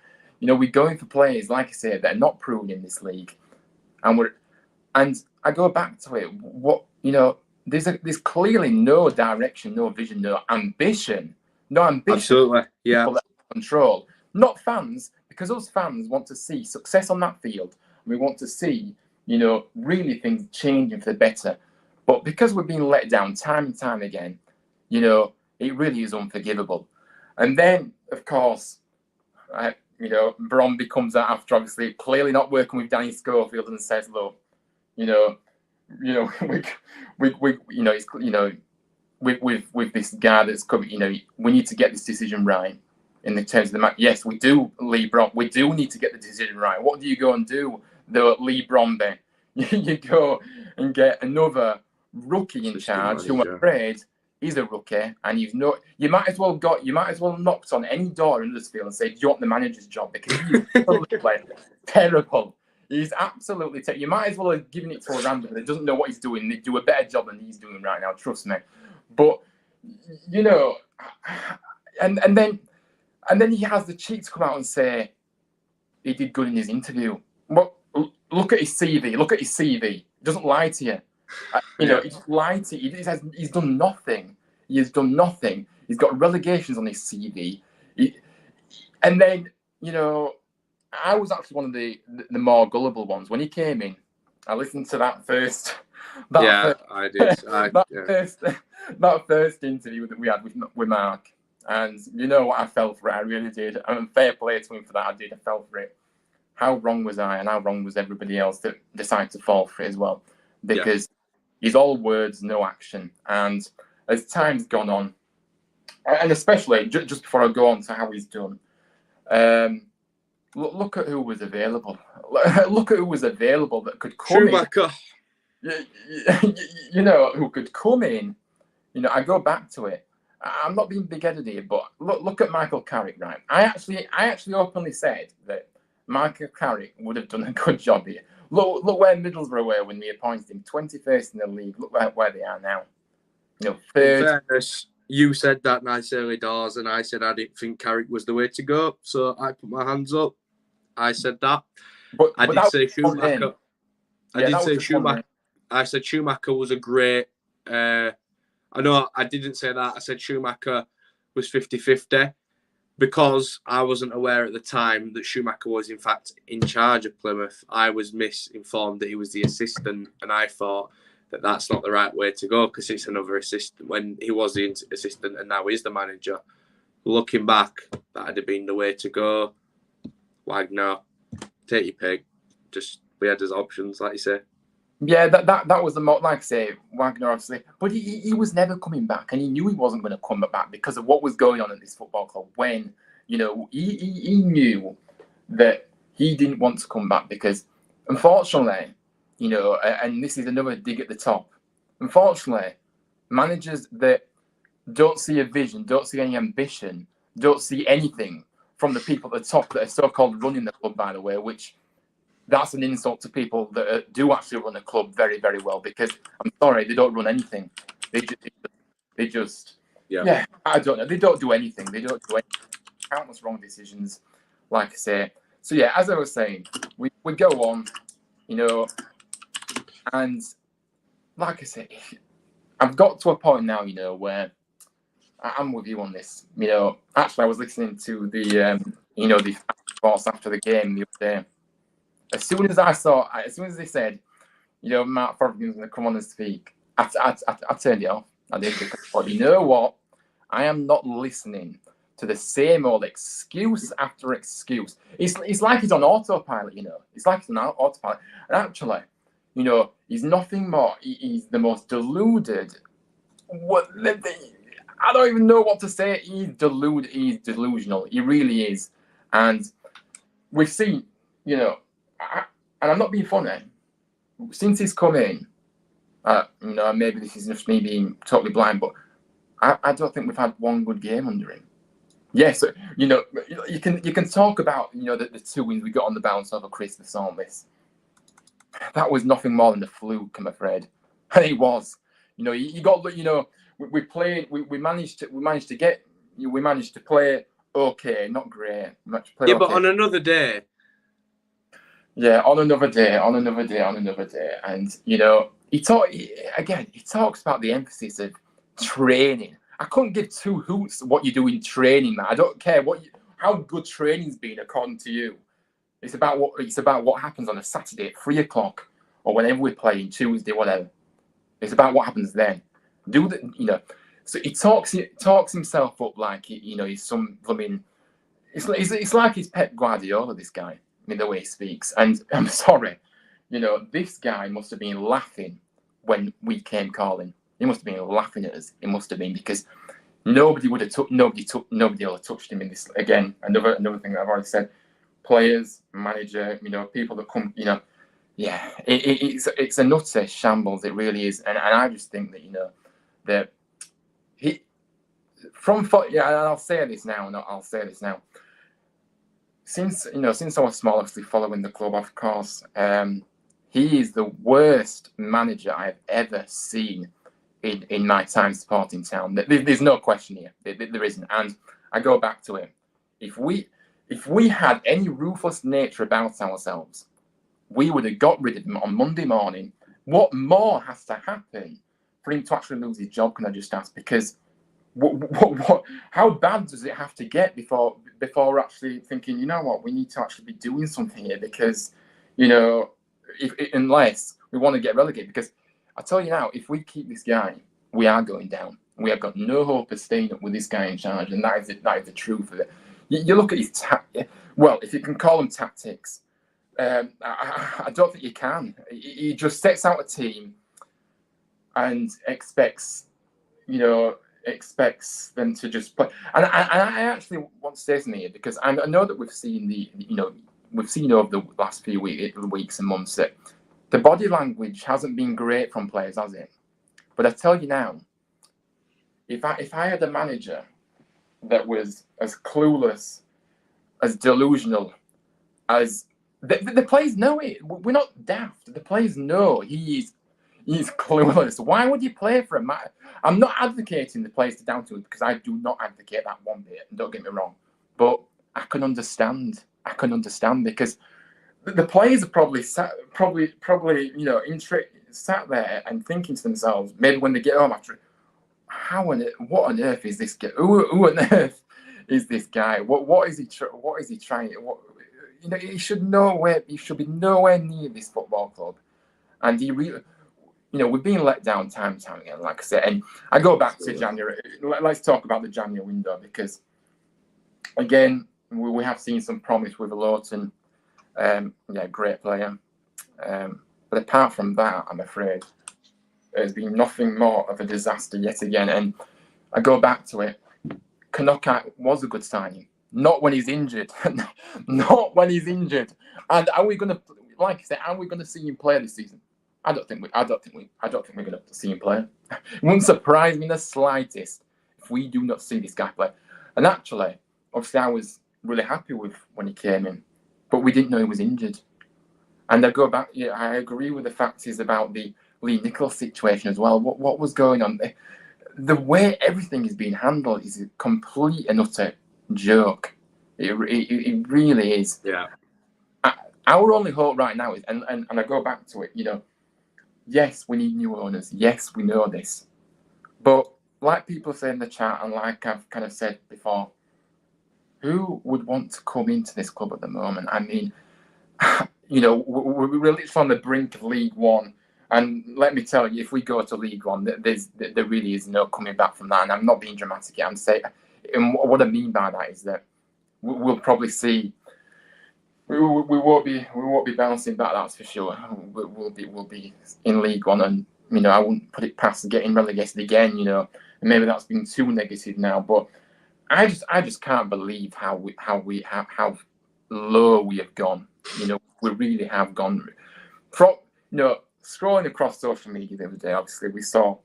We're going for players, like I say, that are not proven in this league, and I go back to it. There's clearly no direction, no vision, no ambition. Absolutely, yeah. Control, not fans, because us fans want to see success on that field. We want to see, really things changing for the better. But because we're being let down time and time again, it really is unforgivable. And then, of course, Bromby comes out after obviously clearly not working with Danny Schofield and says, look, with this guy that's coming, we need to get this decision right in the terms of the match. Yes, we do, Lee Brom. We do need to get the decision right. What do you go and do, though, Lee Bromby? you go and get another rookie in charge who I'm afraid is a rookie, and you might as well knocked on any door in Huddersfield and said, "Do you want the manager's job?" Because he's absolutely terrible. He's absolutely terrible. You might as well have given it to a random that doesn't know what he's doing. They do a better job than he's doing right now. Trust me. But and then he has the cheek to come out and say he did good in his interview. Well, look at his CV. Look at his CV. He doesn't lie to you. He just lied to you. He's done nothing. He has done nothing. He's got relegations on his CV. And then, I was actually one of the more gullible ones. When he came in, I listened to that first. I did. That first interview that we had with Mark. And you know what? I fell for it. I really did. And fair play to him for that. I fell for it. How wrong was I, and how wrong was everybody else that decided to fall for it as well? Because he's all words, no action. And as time's gone on, and especially just before I go on to how he's done, look at who was available. Look at who was available that could come Schumacher. Who could come in. I go back to it. I'm not being big-headed here, but look at Michael Carrick, right? I actually openly said that Michael Carrick would have done a good job here. Look where Middlesbrough were when we appointed him, 21st in the league. Look where they are now. Third. In fairness, you said that nice early doors, and I said I didn't think Carrick was the way to go. So I put my hands up. I said that. But I did say Schumacher. Schumacher. I said Schumacher was a great. I know I didn't say that. I said Schumacher was 50-50 because I wasn't aware at the time that Schumacher was, in fact, in charge of Plymouth. I was misinformed that he was the assistant, and I thought that that's not the right way to go because it's another assistant when he was the assistant and now he's the manager. Looking back, that'd have been the way to go. Wagner, take your pick. We had his options, like you say. Yeah, that was the like I say, Wagner obviously, but he was never coming back, and he knew he wasn't going to come back because of what was going on at this football club. When he knew that he didn't want to come back because, unfortunately, and this is another dig at the top. Unfortunately, managers that don't see a vision, don't see any ambition, don't see anything from the people at the top that are so-called running the club, by the way, which. That's an insult to people that do actually run a club very, very well because I'm sorry, they don't run anything. They just I don't know. They don't do anything. They don't do countless wrong decisions, like I say. So yeah, as I was saying, we go on, and like I say, I've got to a point now, where I'm with you on this. Actually, I was listening to the the thoughts after the game the other day. As soon as they said, Matt Frothin's going to come on and speak, I turned it off. I did because I thought, you know what? I am not listening to the same old excuse after excuse. It's like he's on autopilot, It's like he's on autopilot. And actually, he's nothing more. He's the most deluded. I don't even know what to say. He's deluded. He's delusional. He really is. And we've seen, and I'm not being funny. Since he's come in, maybe this is just me being totally blind, but I don't think we've had one good game under him. Yes, you can talk about the 2 wins we got on the bounce over Christmas on this. That was nothing more than a fluke, I'm afraid. And it was. You got we played. We managed to play okay, not great. But on another day. Yeah, on another day. And, he talks about the emphasis of training. I couldn't give two hoots what you do in training, man. I don't care how good training's been according to you. It's about what happens on a Saturday at 3:00 or whenever we're playing, Tuesday, whatever. It's about what happens then. So he talks himself up like he's some blooming. It's like he's Pep Guardiola, this guy. The way he speaks, and I'm sorry, this guy must have been laughing when we came calling. He must have been laughing at us. It must have been because nobody will have touched him in this. Again, another thing that I've already said. Players, manager, people that come, Yeah, it's a nutter shambles. It really is, and I just think that that he yeah. And I'll say this now. No, I'll say this now. Since I was small, obviously following the club, of course, he is the worst manager I've ever seen in my time supporting Town. There's no question here. There isn't, and I go back to him. If we had any ruthless nature about ourselves, we would have got rid of him on Monday morning. What more has to happen for him to actually lose his job? Can I just ask? Because how bad does it have to get before we're actually thinking, you know what, we need to actually be doing something here? Because unless we want to get relegated. Because I tell you now, if we keep this guy, we are going down. We have got no hope of staying up with this guy in charge, and that is the truth of it. You look at his well, if you can call them tactics. I don't think you can. He just sets out a team and expects them to just play. And I actually want to say something here, because I know that we've seen over the last few weeks and months that the body language hasn't been great from players, has it? But I tell you now, if I had a manager that was as clueless, as delusional, as the players know it. We're not daft. The players know he's clueless. Why would you play for him? I'm not advocating the players to down to it, because I do not advocate that one bit. Don't get me wrong, but I can understand. Because the players are probably sat there and thinking to themselves, maybe when they get home after, what on earth is this guy? Who on earth is this guy? What is he trying? He should be nowhere near this football club, and he really, we've been let down time and time again, like I said. And I go back to January. Let's talk about the January window, because again, we have seen some promise with Lawton. Great player, but apart from that, I'm afraid there's been nothing more of a disaster yet again. And I go back to it. Knockouts was a good signing. Not when he's injured. Not when he's injured. And are we going to, like I said, are we going to see him play this season? I don't think we're going to see him play. It wouldn't surprise me in the slightest if we do not see this guy play. And actually, obviously, I was really happy with when he came in, but we didn't know he was injured. And I go back. Yeah, I agree with the facts about the Lee Nichols situation as well. What was going on there? The way everything is being handled is a complete and utter joke. It really is. Yeah. Our only hope right now is, and I go back to it, yes, we need new owners. Yes, we know this. But like people say in the chat, and like I've kind of said before, who would want to come into this club at the moment? I mean, we're literally on the brink of League One. And let me tell you, if we go to League One, there really is no coming back from that. And I'm not being dramatic here. I'm saying, and what I mean by that is that we'll probably see. We won't be bouncing back. That's for sure. We'll be in League One, and I wouldn't put it past getting relegated again. And maybe that's been too negative now, but I just can't believe how low we have gone. We really have gone. From scrolling across social media the other day, obviously we saw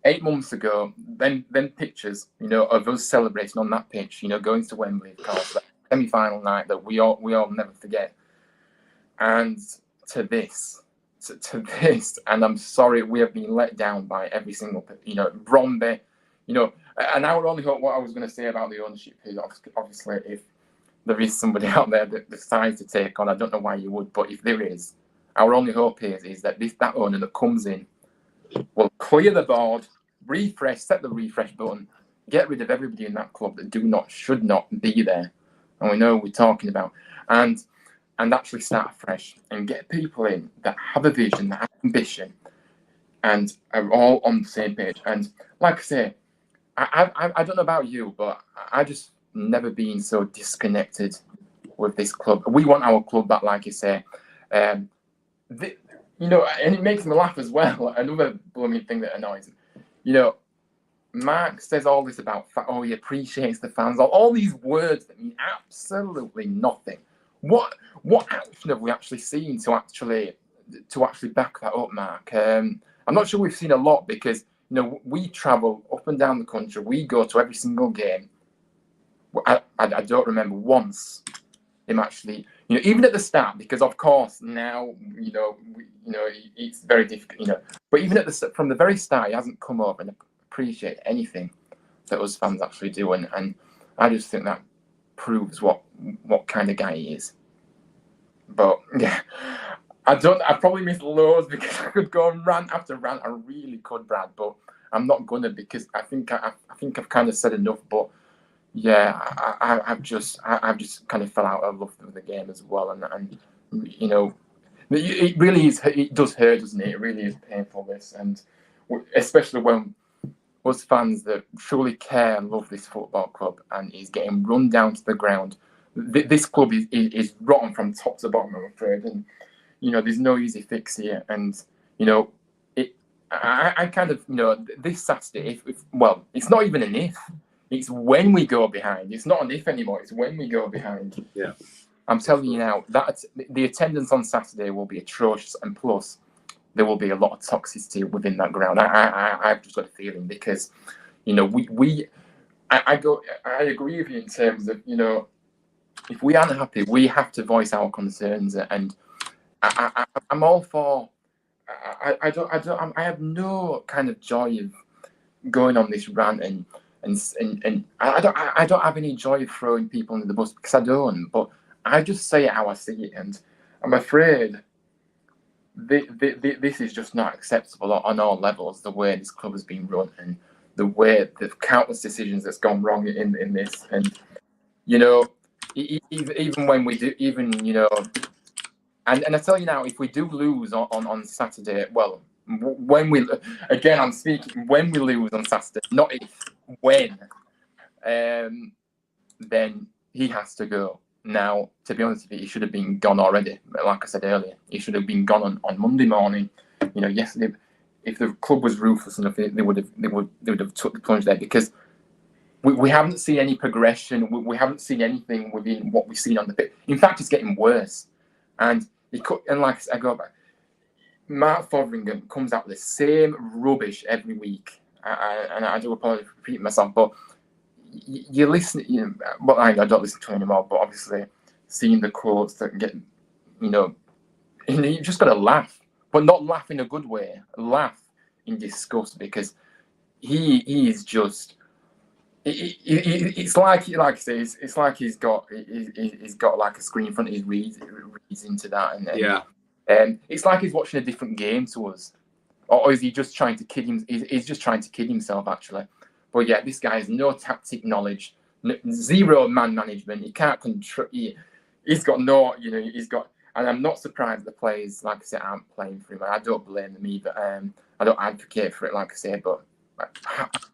8 months ago, then pictures, of us celebrating on that pitch, going to Wembley, of course, that semi-final night that we all never forget. And to this, and I'm sorry, we have been let down by every single, Bromby, and I would only hope what I was going to say about the ownership is, obviously, if there is somebody out there that decides to take on, I don't know why you would, but if there is, our only hope is that that owner that comes in will clear the board, set the refresh button, get rid of everybody in that club that should not be there, and we know what we're talking about, and actually start afresh and get people in that have a vision, that have ambition, and are all on the same page. And like I say, I don't know about you, but I just never been so disconnected with this club. We want our club back, like you say. And it makes me laugh as well. Another blooming thing that annoys him. Mark says all this about, he appreciates the fans, all these words that mean absolutely nothing. What action have we actually seen to to actually back that up, Mark. I'm not sure we've seen a lot because we travel up and down the country. We go to every single game. I don't remember once him actually, even at the start, because of course now it's very difficult, But even from the very start, he hasn't come up and appreciate anything that us fans actually do, and I just think that proves what kind of guy he is. But yeah, I probably missed loads because I could go on rant after rant. I really could, Brad, but I'm not gonna because I think I've kind of said enough. But yeah, I've just kind of fell out of love with the game as well, and it really is. It does hurt, doesn't it? It really is painful, this, and especially when us fans that truly care and love this football club and is getting run down to the ground. This club is rotten from top to bottom, I'm afraid, and there's no easy fix here. And I kind of this Saturday, well, it's not even an if, it's when we go behind. It's not an if anymore. It's when we go behind. Yeah, I'm telling you now that the attendance on Saturday will be atrocious, and plus there will be a lot of toxicity within that ground. I've just got a feeling because, I agree with you in terms of, if we aren't happy, we have to voice our concerns, and I'm all for. I have no kind of joy of going on this rant and I don't have any joy of throwing people under the bus because I don't. But I just say it how I see it, and I'm afraid this is just not acceptable on all levels. The way this club has been run and the way the countless decisions that's gone wrong in this, and even when we do, and I tell you now, if we do lose on Saturday, well, when we again, I'm speaking when we lose on Saturday, not if, when, then he has to go. Now, to be honest with you, he should have been gone already. Like I said earlier, he should have been gone on Monday morning. Yesterday, if the club was ruthless enough, they would have took the plunge there, because we haven't seen any progression. We haven't seen anything within what we've seen on the pitch. In fact, it's getting worse. And like I go back, Mark Fotheringham comes out with the same rubbish every week. And I do apologize for repeating myself, but you listen, well, I don't listen to him anymore, but obviously seeing the quotes that get, you just got to laugh, but not laugh in a good way, laugh in disgust, because he is just, it's like I say, it's like he's got like a screen in front of his reads into that, and yeah. It's like he's watching a different game to us, or is he just trying to kid him? He's just trying to kid himself, actually. But yeah, this guy has no tactic knowledge, zero man management. He can't control. He's got no, he's got. And I'm not surprised the players, like I said, aren't playing for him. I don't blame them either. I don't advocate for it, like I say. But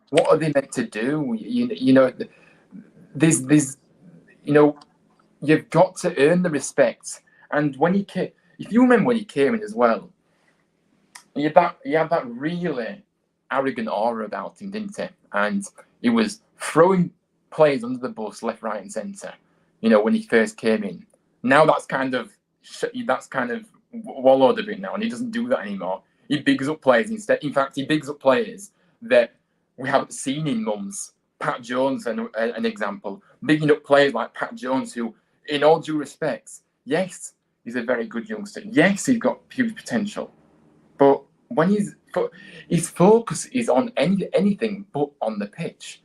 what are they meant to do? There's, you've got to earn the respect. And when he came, if you remember when he came in as well, he had that really arrogant aura about him, didn't he? And he was throwing players under the bus left, right, and centre. When he first came in. Now that's kind of wallowed a bit now, and he doesn't do that anymore. He bigs up players instead. In fact, he bigs up players that we haven't seen in months. Pat Jones, an example, bigging up players like Pat Jones, who, in all due respects, yes, he's a very good youngster. Yes, he's got huge potential, but when his focus is on anything but on the pitch,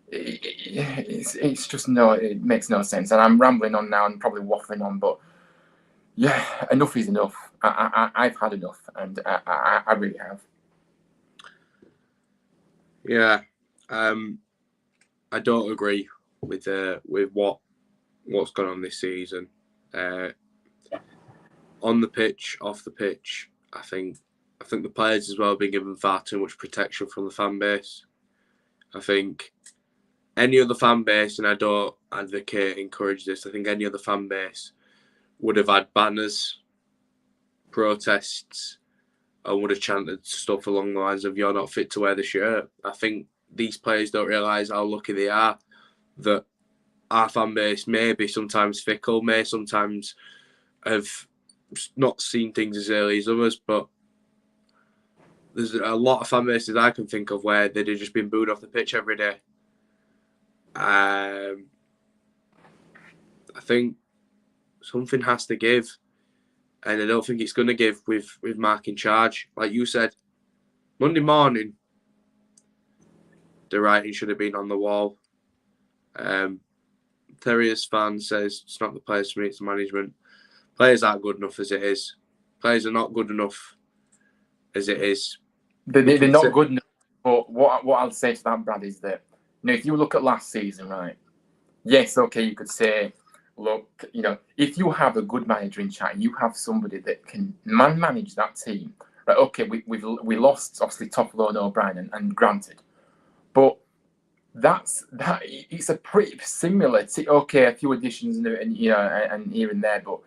it's just it makes no sense. And I'm rambling on now and probably waffling on, but yeah, enough is enough. I've had enough, and I really have. Yeah, I don't agree with what's gone on this season. On the pitch, off the pitch, I think the players as well have been given far too much protection from the fan base. I think any other fan base, and I don't encourage this, I think any other fan base would have had banners, protests, and would have chanted stuff along the lines of "You're not fit to wear the shirt." I think these players don't realise how lucky they are that our fan base may be sometimes fickle, may sometimes have not seen things as early as others, but there's a lot of fan bases I can think of where they'd have just been booed off the pitch every day. I think something has to give, and I don't think it's going to give with Mark in charge. Like you said, Monday morning, the writing should have been on the wall. Terriers fan says it's not the players for me, it's the management. Players aren't good enough as it is. Players are not good enough as it is. They're not good enough. But what I'll say to that, Brad, is that if you look at last season, right? Yes, okay, you could say, look, if you have a good manager in charge, you have somebody that can manage that team. Right? Okay, we lost obviously Toffolo and O'Brien, and granted, but it's a pretty similar. Okay, a few additions and here and there, but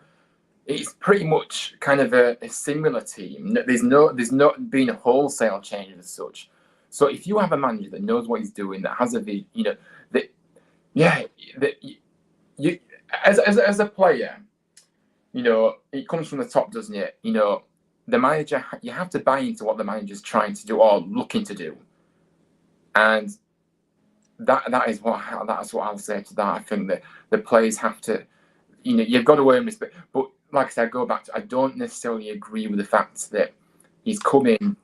it's pretty much kind of a similar team. There's not been a wholesale change as such. So if you have a manager that knows what he's doing, that has as a player, it comes from the top, doesn't it? The manager, you have to buy into what the manager's trying to do or looking to do, and that's what I'll say to that. I think that the players have to, you've got to earn respect. But like I said, I go back to, I don't necessarily agree with the fact that he's come in,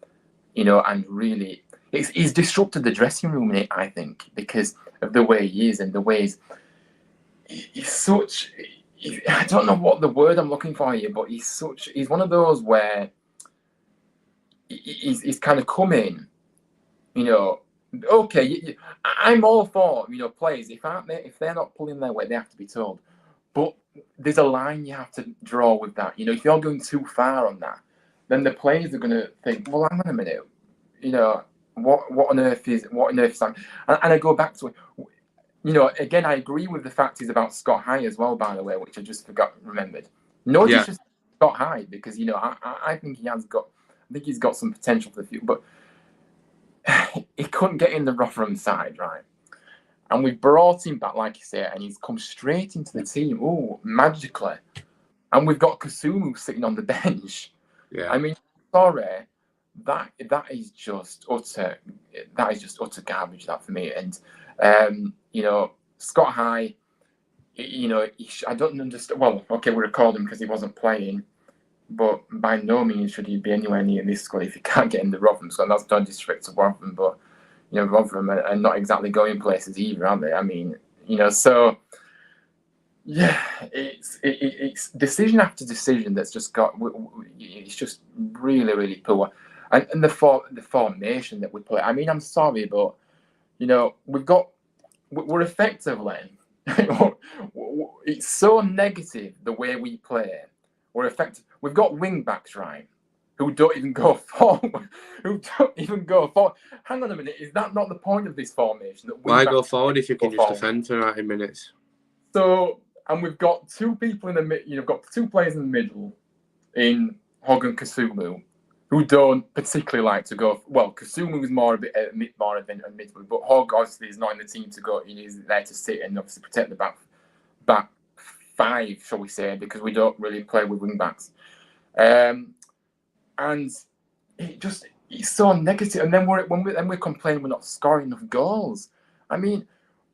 and really he's disrupted the dressing room, I think, because of the way he is and the ways he's such. I don't know what the word I'm looking for here, but he's one of those where he's kind of come in, okay, I'm all for players if they're not pulling their weight, they have to be told. But there's a line you have to draw with that. If you're going too far on that, then the players are going to think, well, hang on a minute, what on earth is that? And I go back to it. Again, I agree with the fact is about Scott High as well, by the way, which I just remembered. No disrespect to Scott High, because I think he's got some potential for the future, but he couldn't get in the Rotherham side, right? And we brought him back, like you say, and he's come straight into the team, magically. And we've got Kasumu sitting on the bench. Yeah. I mean, sorry, that is just utter garbage, that, for me. And Scott High, I don't understand. Well, okay, we recalled him because he wasn't playing, but by no means should he be anywhere near this squad if he can't get in the Rotherham. So that's no disrespect to Rotherham, but Rotherham are not exactly going places either, are they? I mean, so yeah, it's decision after decision that's just got. It's just really, really poor, and the formation that we play. I mean, I'm sorry, but we're effectively. It's so negative the way we play. We're effective. We've got wing backs, right, who don't even go forward. Hang on a minute, is that not the point of this formation? Why go forward if you can just defend for 90 minutes? So, and we've got two people in the middle. You've got two players in the middle, in Hogg and Kasumu, who don't particularly like to go. Well, Kasumu is more a midfield, but Hogg obviously is not in the team to go. He's there to sit and obviously protect the back five, shall we say, because we don't really play with wing backs. And it's so negative. And then we're complaining we're not scoring enough goals. I mean,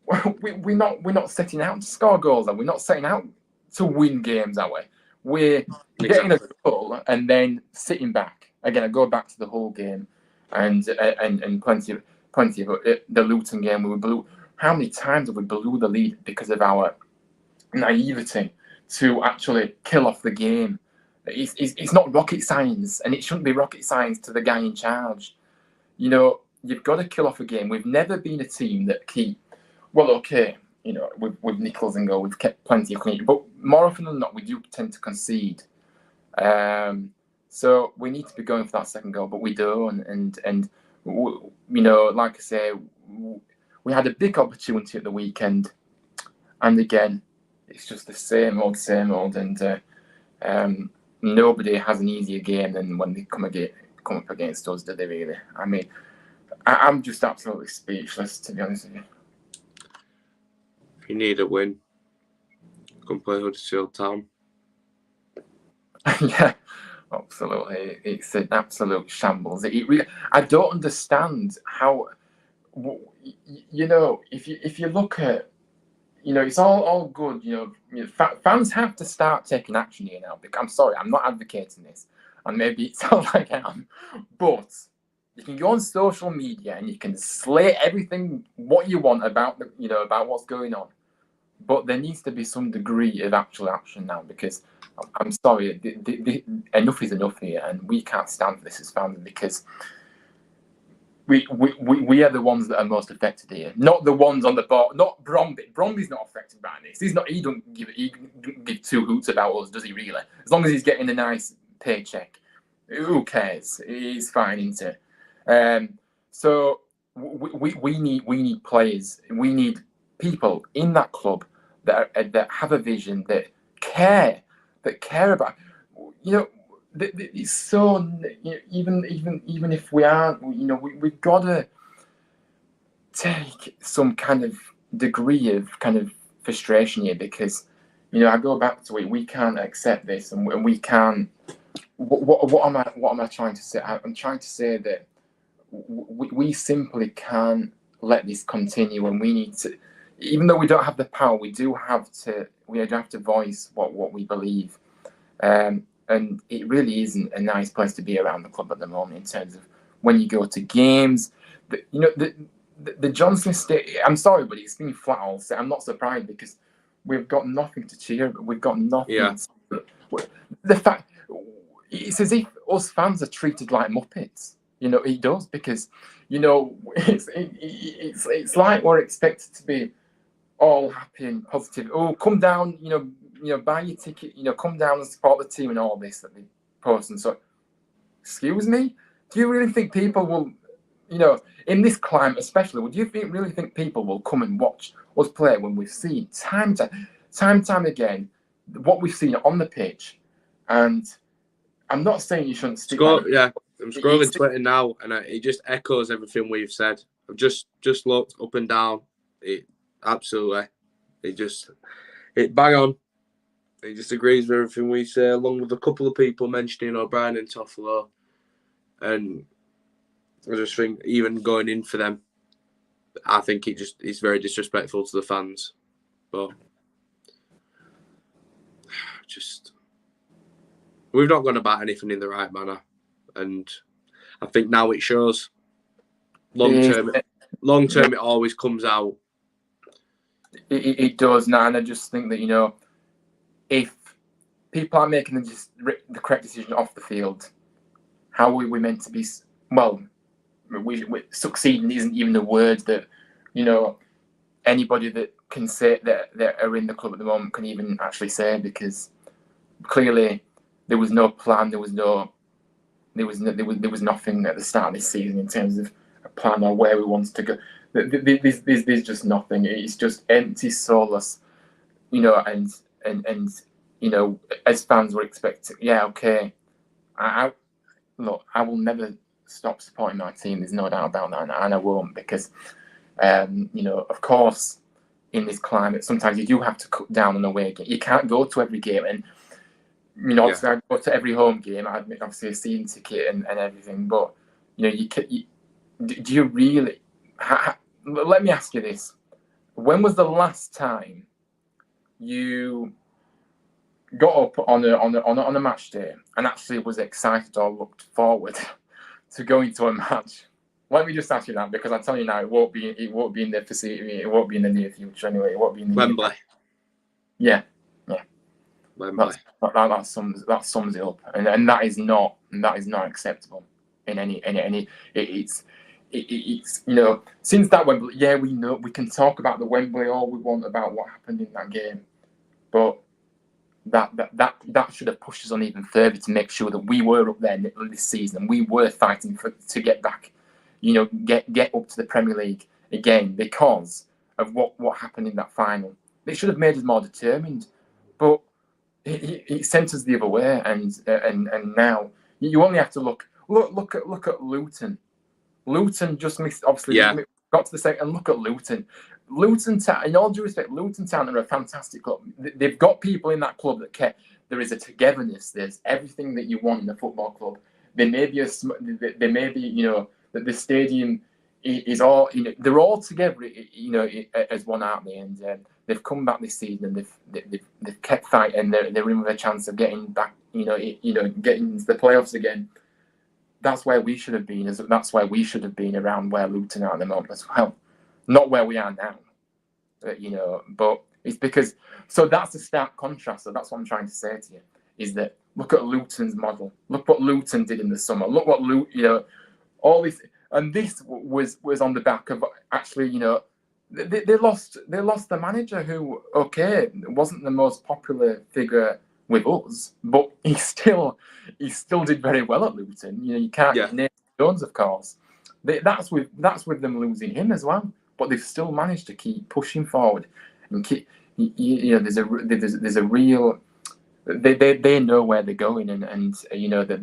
we're not setting out to score goals, and we're not setting out to win games, are we? We're getting a goal and then sitting back. Again, I go back to the whole game, and plenty of the Luton game. We blew. How many times have we blew the lead because of our naivety to actually kill off the game? It's not rocket science, and it shouldn't be rocket science to the guy in charge. You've got to kill off a game. We've never been a team that keep. Well, okay, with Nichols and goal, we've kept plenty of clean, but more often than not, we do tend to concede. So we need to be going for that second goal, but we don't. And like I say, we had a big opportunity at the weekend, and again, it's just the same old, and nobody has an easier game than when they come up against us, do they really? I mean, I'm just absolutely speechless, to be honest with you. If you need a win, come play Huddersfield Town. Yeah, absolutely. It's an absolute shambles. I don't understand how, if you look at, it's all good. Fans have to start taking action here now. Because I'm sorry, I'm not advocating this, and maybe it sounds like I am, but you can go on social media and you can slay everything what you want about about what's going on, but there needs to be some degree of actual action now, because I'm sorry, enough is enough here, and we can't stand for this as fans, because we are the ones that are most affected here, not the ones on the board, not Bromby. Bromby's not affected by this. He don't give two hoots about us, does he really? As long as he's getting a nice paycheck, who cares? He's fine, isn't it? So we need players. We need people in that club that have a vision, that care about, it's so, even if we aren't, we've got to take some kind of degree of kind of frustration here, because I go back to it. We can't accept this, and we can't. What am I trying to say? I'm trying to say that we simply can't let this continue, and we need to, even though we don't have the power, we do have to voice what we believe. And it really isn't a nice place to be around the club at the moment, in terms of when you go to games. The Johnson State, I'm sorry, but it's been flat all set. I'm not surprised, because we've got nothing to cheer. We've got nothing. Yeah. The fact, it's as if us fans are treated like muppets. It does, because it's like we're expected to be all happy and positive. Oh, come down, buy your ticket, come down and support the team, and all this that they post. And so, excuse me, do you really think people will, in this climate especially, would you really think people will come and watch us play when we've seen time again what we've seen on the pitch? And I'm not saying you shouldn't stick. Yeah, I'm scrolling Twitter now, and it just echoes everything we've said. I've just looked up and down. It absolutely, it bang on. He just agrees with everything we say, along with a couple of people mentioning O'Brien and Toffolo. And I just think, even going in for them, I think it's very disrespectful to the fans. But we've not gone about anything in the right manner, and I think now it shows. Long term, it always comes out. It does now, and I just think that if people are making the correct decision off the field, how are we meant to be? Well, we succeeding isn't even a word that anybody that can say that are in the club at the moment can even actually say, because clearly there was no plan. There was nothing at the start of this season in terms of a plan or where we wanted to go. There's just nothing. It's just empty, soulless, and as fans were expecting. Yeah, okay. I will never stop supporting my team. There's no doubt about that, and I won't, because of course, in this climate, sometimes you do have to cut down on away game. You can't go to every game, and obviously I go to every home game. I admit, obviously, a season ticket and everything, but do you really? Let me ask you this: when was the last time you got up on a match day and actually was excited or looked forward to going to a match? Let me just ask you that, because I tell you now, it won't be in the vicinity. It won't be in the near future anyway. It won't be in the Wembley. Yeah. Wembley. That sums it up, and that is not acceptable in any. It's since that Wembley. Yeah, we know we can talk about the Wembley all we want about what happened in that game, but that should have pushed us on even further to make sure that we were up there this season and we were fighting to get back, get up to the Premier League again, because of what happened in that final. It should have made us more determined, but it sent us the other way. And now you only have to look at Luton. Luton just missed, obviously. Yeah. Got to the second, and look at Luton. Luton Town, in all due respect, Luton Town are a fantastic club. They've got people in that club that care. there is a togetherness. There's everything that you want in a football club. There may be the stadium is all, they're all together, as one, aren't they? And they've come back this season, and they've kept fighting. They're in with a chance of getting back, getting into the playoffs again. That's where we should have been. That's where we should have been, around where Luton are at the moment as well. Not where we are now, but it's because, so that's the stark contrast. So that's what I'm trying to say to you, is that look at Luton's model. Look what Luton did in the summer. Look what all this, and this was on the back of, actually, they lost the manager, who, okay, wasn't the most popular figure with us, but he still did very well at Luton. You can't name Jones, of course. That's with them losing him as well, but they've still managed to keep pushing forward and keep. There's a real. They know where they're going, and that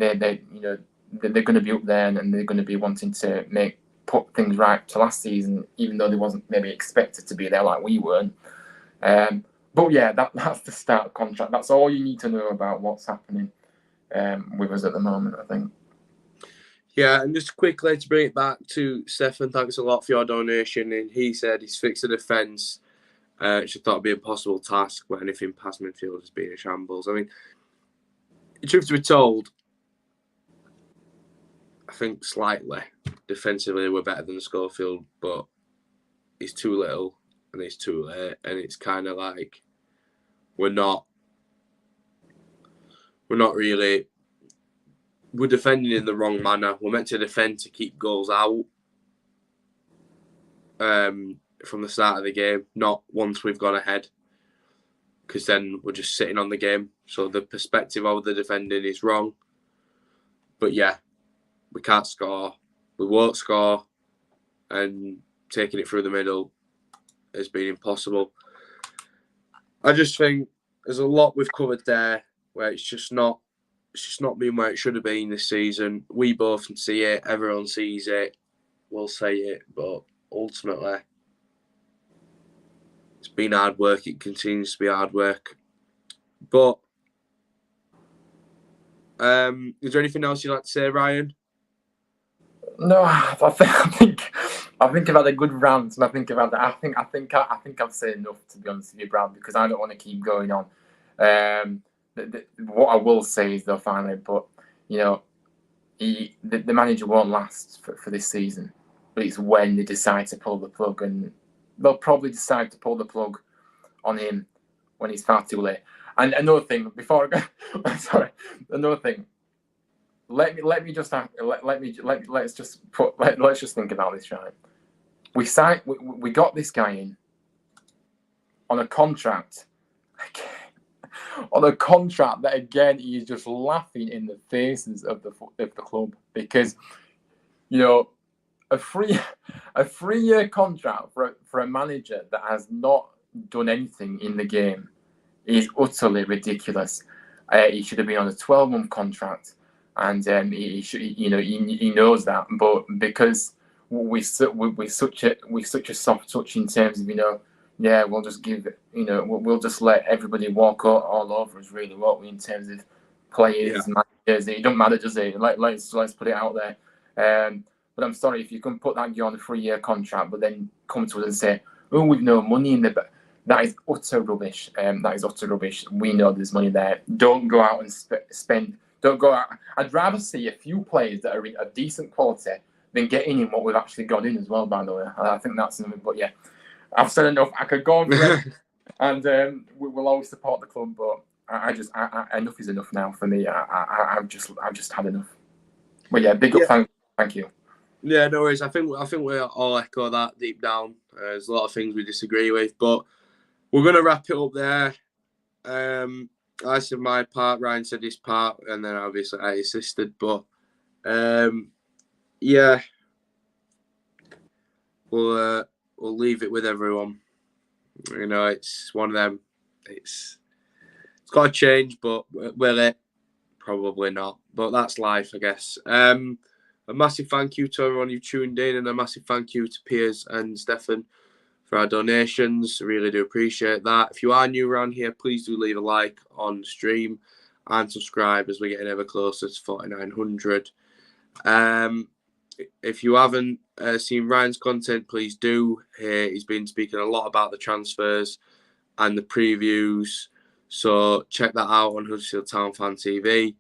they're going to be up there, and they're going to be wanting to put things right to last season, even though they wasn't maybe expected to be there like we weren't. But yeah, that's the start contract. That's all you need to know about what's happening with us at the moment, I think. Yeah, and just quickly to bring it back to Stefan, thanks a lot for your donation. And he said he's fixed the defence, which I thought would be an impossible task, but anything past midfield has been a shambles. I mean, truth to be told, I think slightly defensively we're better than Schofield, but he's too little and he's too late, and it's kind of like we're defending in the wrong manner. We're meant to defend to keep goals out from the start of the game, not once we've gone ahead, because then we're just sitting on the game. So the perspective of the defending is wrong. But yeah, we can't score, we won't score, and taking it through the middle has been impossible. I just think there's a lot we've covered there where it's just not been where it should have been this season. We both see it, everyone sees it, we'll say it, but ultimately it's been hard work. It continues to be hard work. But is there anything else you'd like to say, Ryan? No, I think I've had a good rant, and I think I've said enough, to be honest with you, Brad, because I don't want to keep going on. What I will say is, though, finally, but the manager won't last for this season, but it's when they decide to pull the plug, and they'll probably decide to pull the plug on him when he's far too late. And another thing, before I go, sorry, another thing. Let's just think about this, right? We got this guy in on a contract. On a contract that, again, he's just laughing in the faces of the club, because a 3-year contract for a manager that has not done anything in the game is utterly ridiculous. He should have been on a 12-month contract, and he knows that, but because we're such a soft touch in terms of we'll just give it, we'll just let everybody walk all over us, really, won't we, in terms of players, managers. It don't matter, does it? Let's put it out there. But I'm sorry, if you can put that guy on a 3-year contract, but then come to us and say, "Oh, we've no money in the," that is utter rubbish. That is utter rubbish. We know there's money there. Don't go out and spend. Don't go out. I'd rather see a few players that are of decent quality than getting in what we've actually got in as well, by the way. I think that's something. But yeah, I've said enough. I could go on forever, and we'll always support the club. But I enough is enough now for me. I've just had enough. But yeah, big up, thank you. Yeah, no worries. I think we all echo that deep down. There's a lot of things we disagree with, but we're gonna wrap it up there. I said my part, Ryan said his part, and then obviously I assisted. But yeah, we'll leave it with everyone. It's one of them. It's got to change, but will it? Probably not. But that's life, I guess. A massive thank you to everyone who tuned in, and a massive thank you to Piers and Stefan for our donations. I really do appreciate that. If you are new around here, please do leave a like on stream. and subscribe as we're getting ever closer to 4,900. If you haven't seen Ryan's content, please do. He's been speaking a lot about the transfers and the previews, so check that out on Huddersfield Town Fan TV.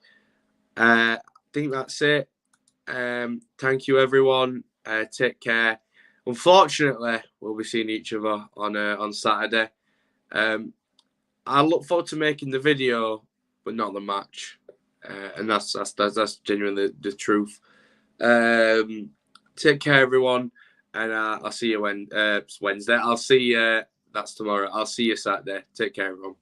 I think that's it. Thank you, everyone. Take care. Unfortunately, we'll be seeing each other on Saturday. I look forward to making the video, but not the match, and that's genuinely the truth. Take care, everyone, and I'll see you Wednesday. I'll see you. That's tomorrow. I'll see you Saturday. Take care, everyone.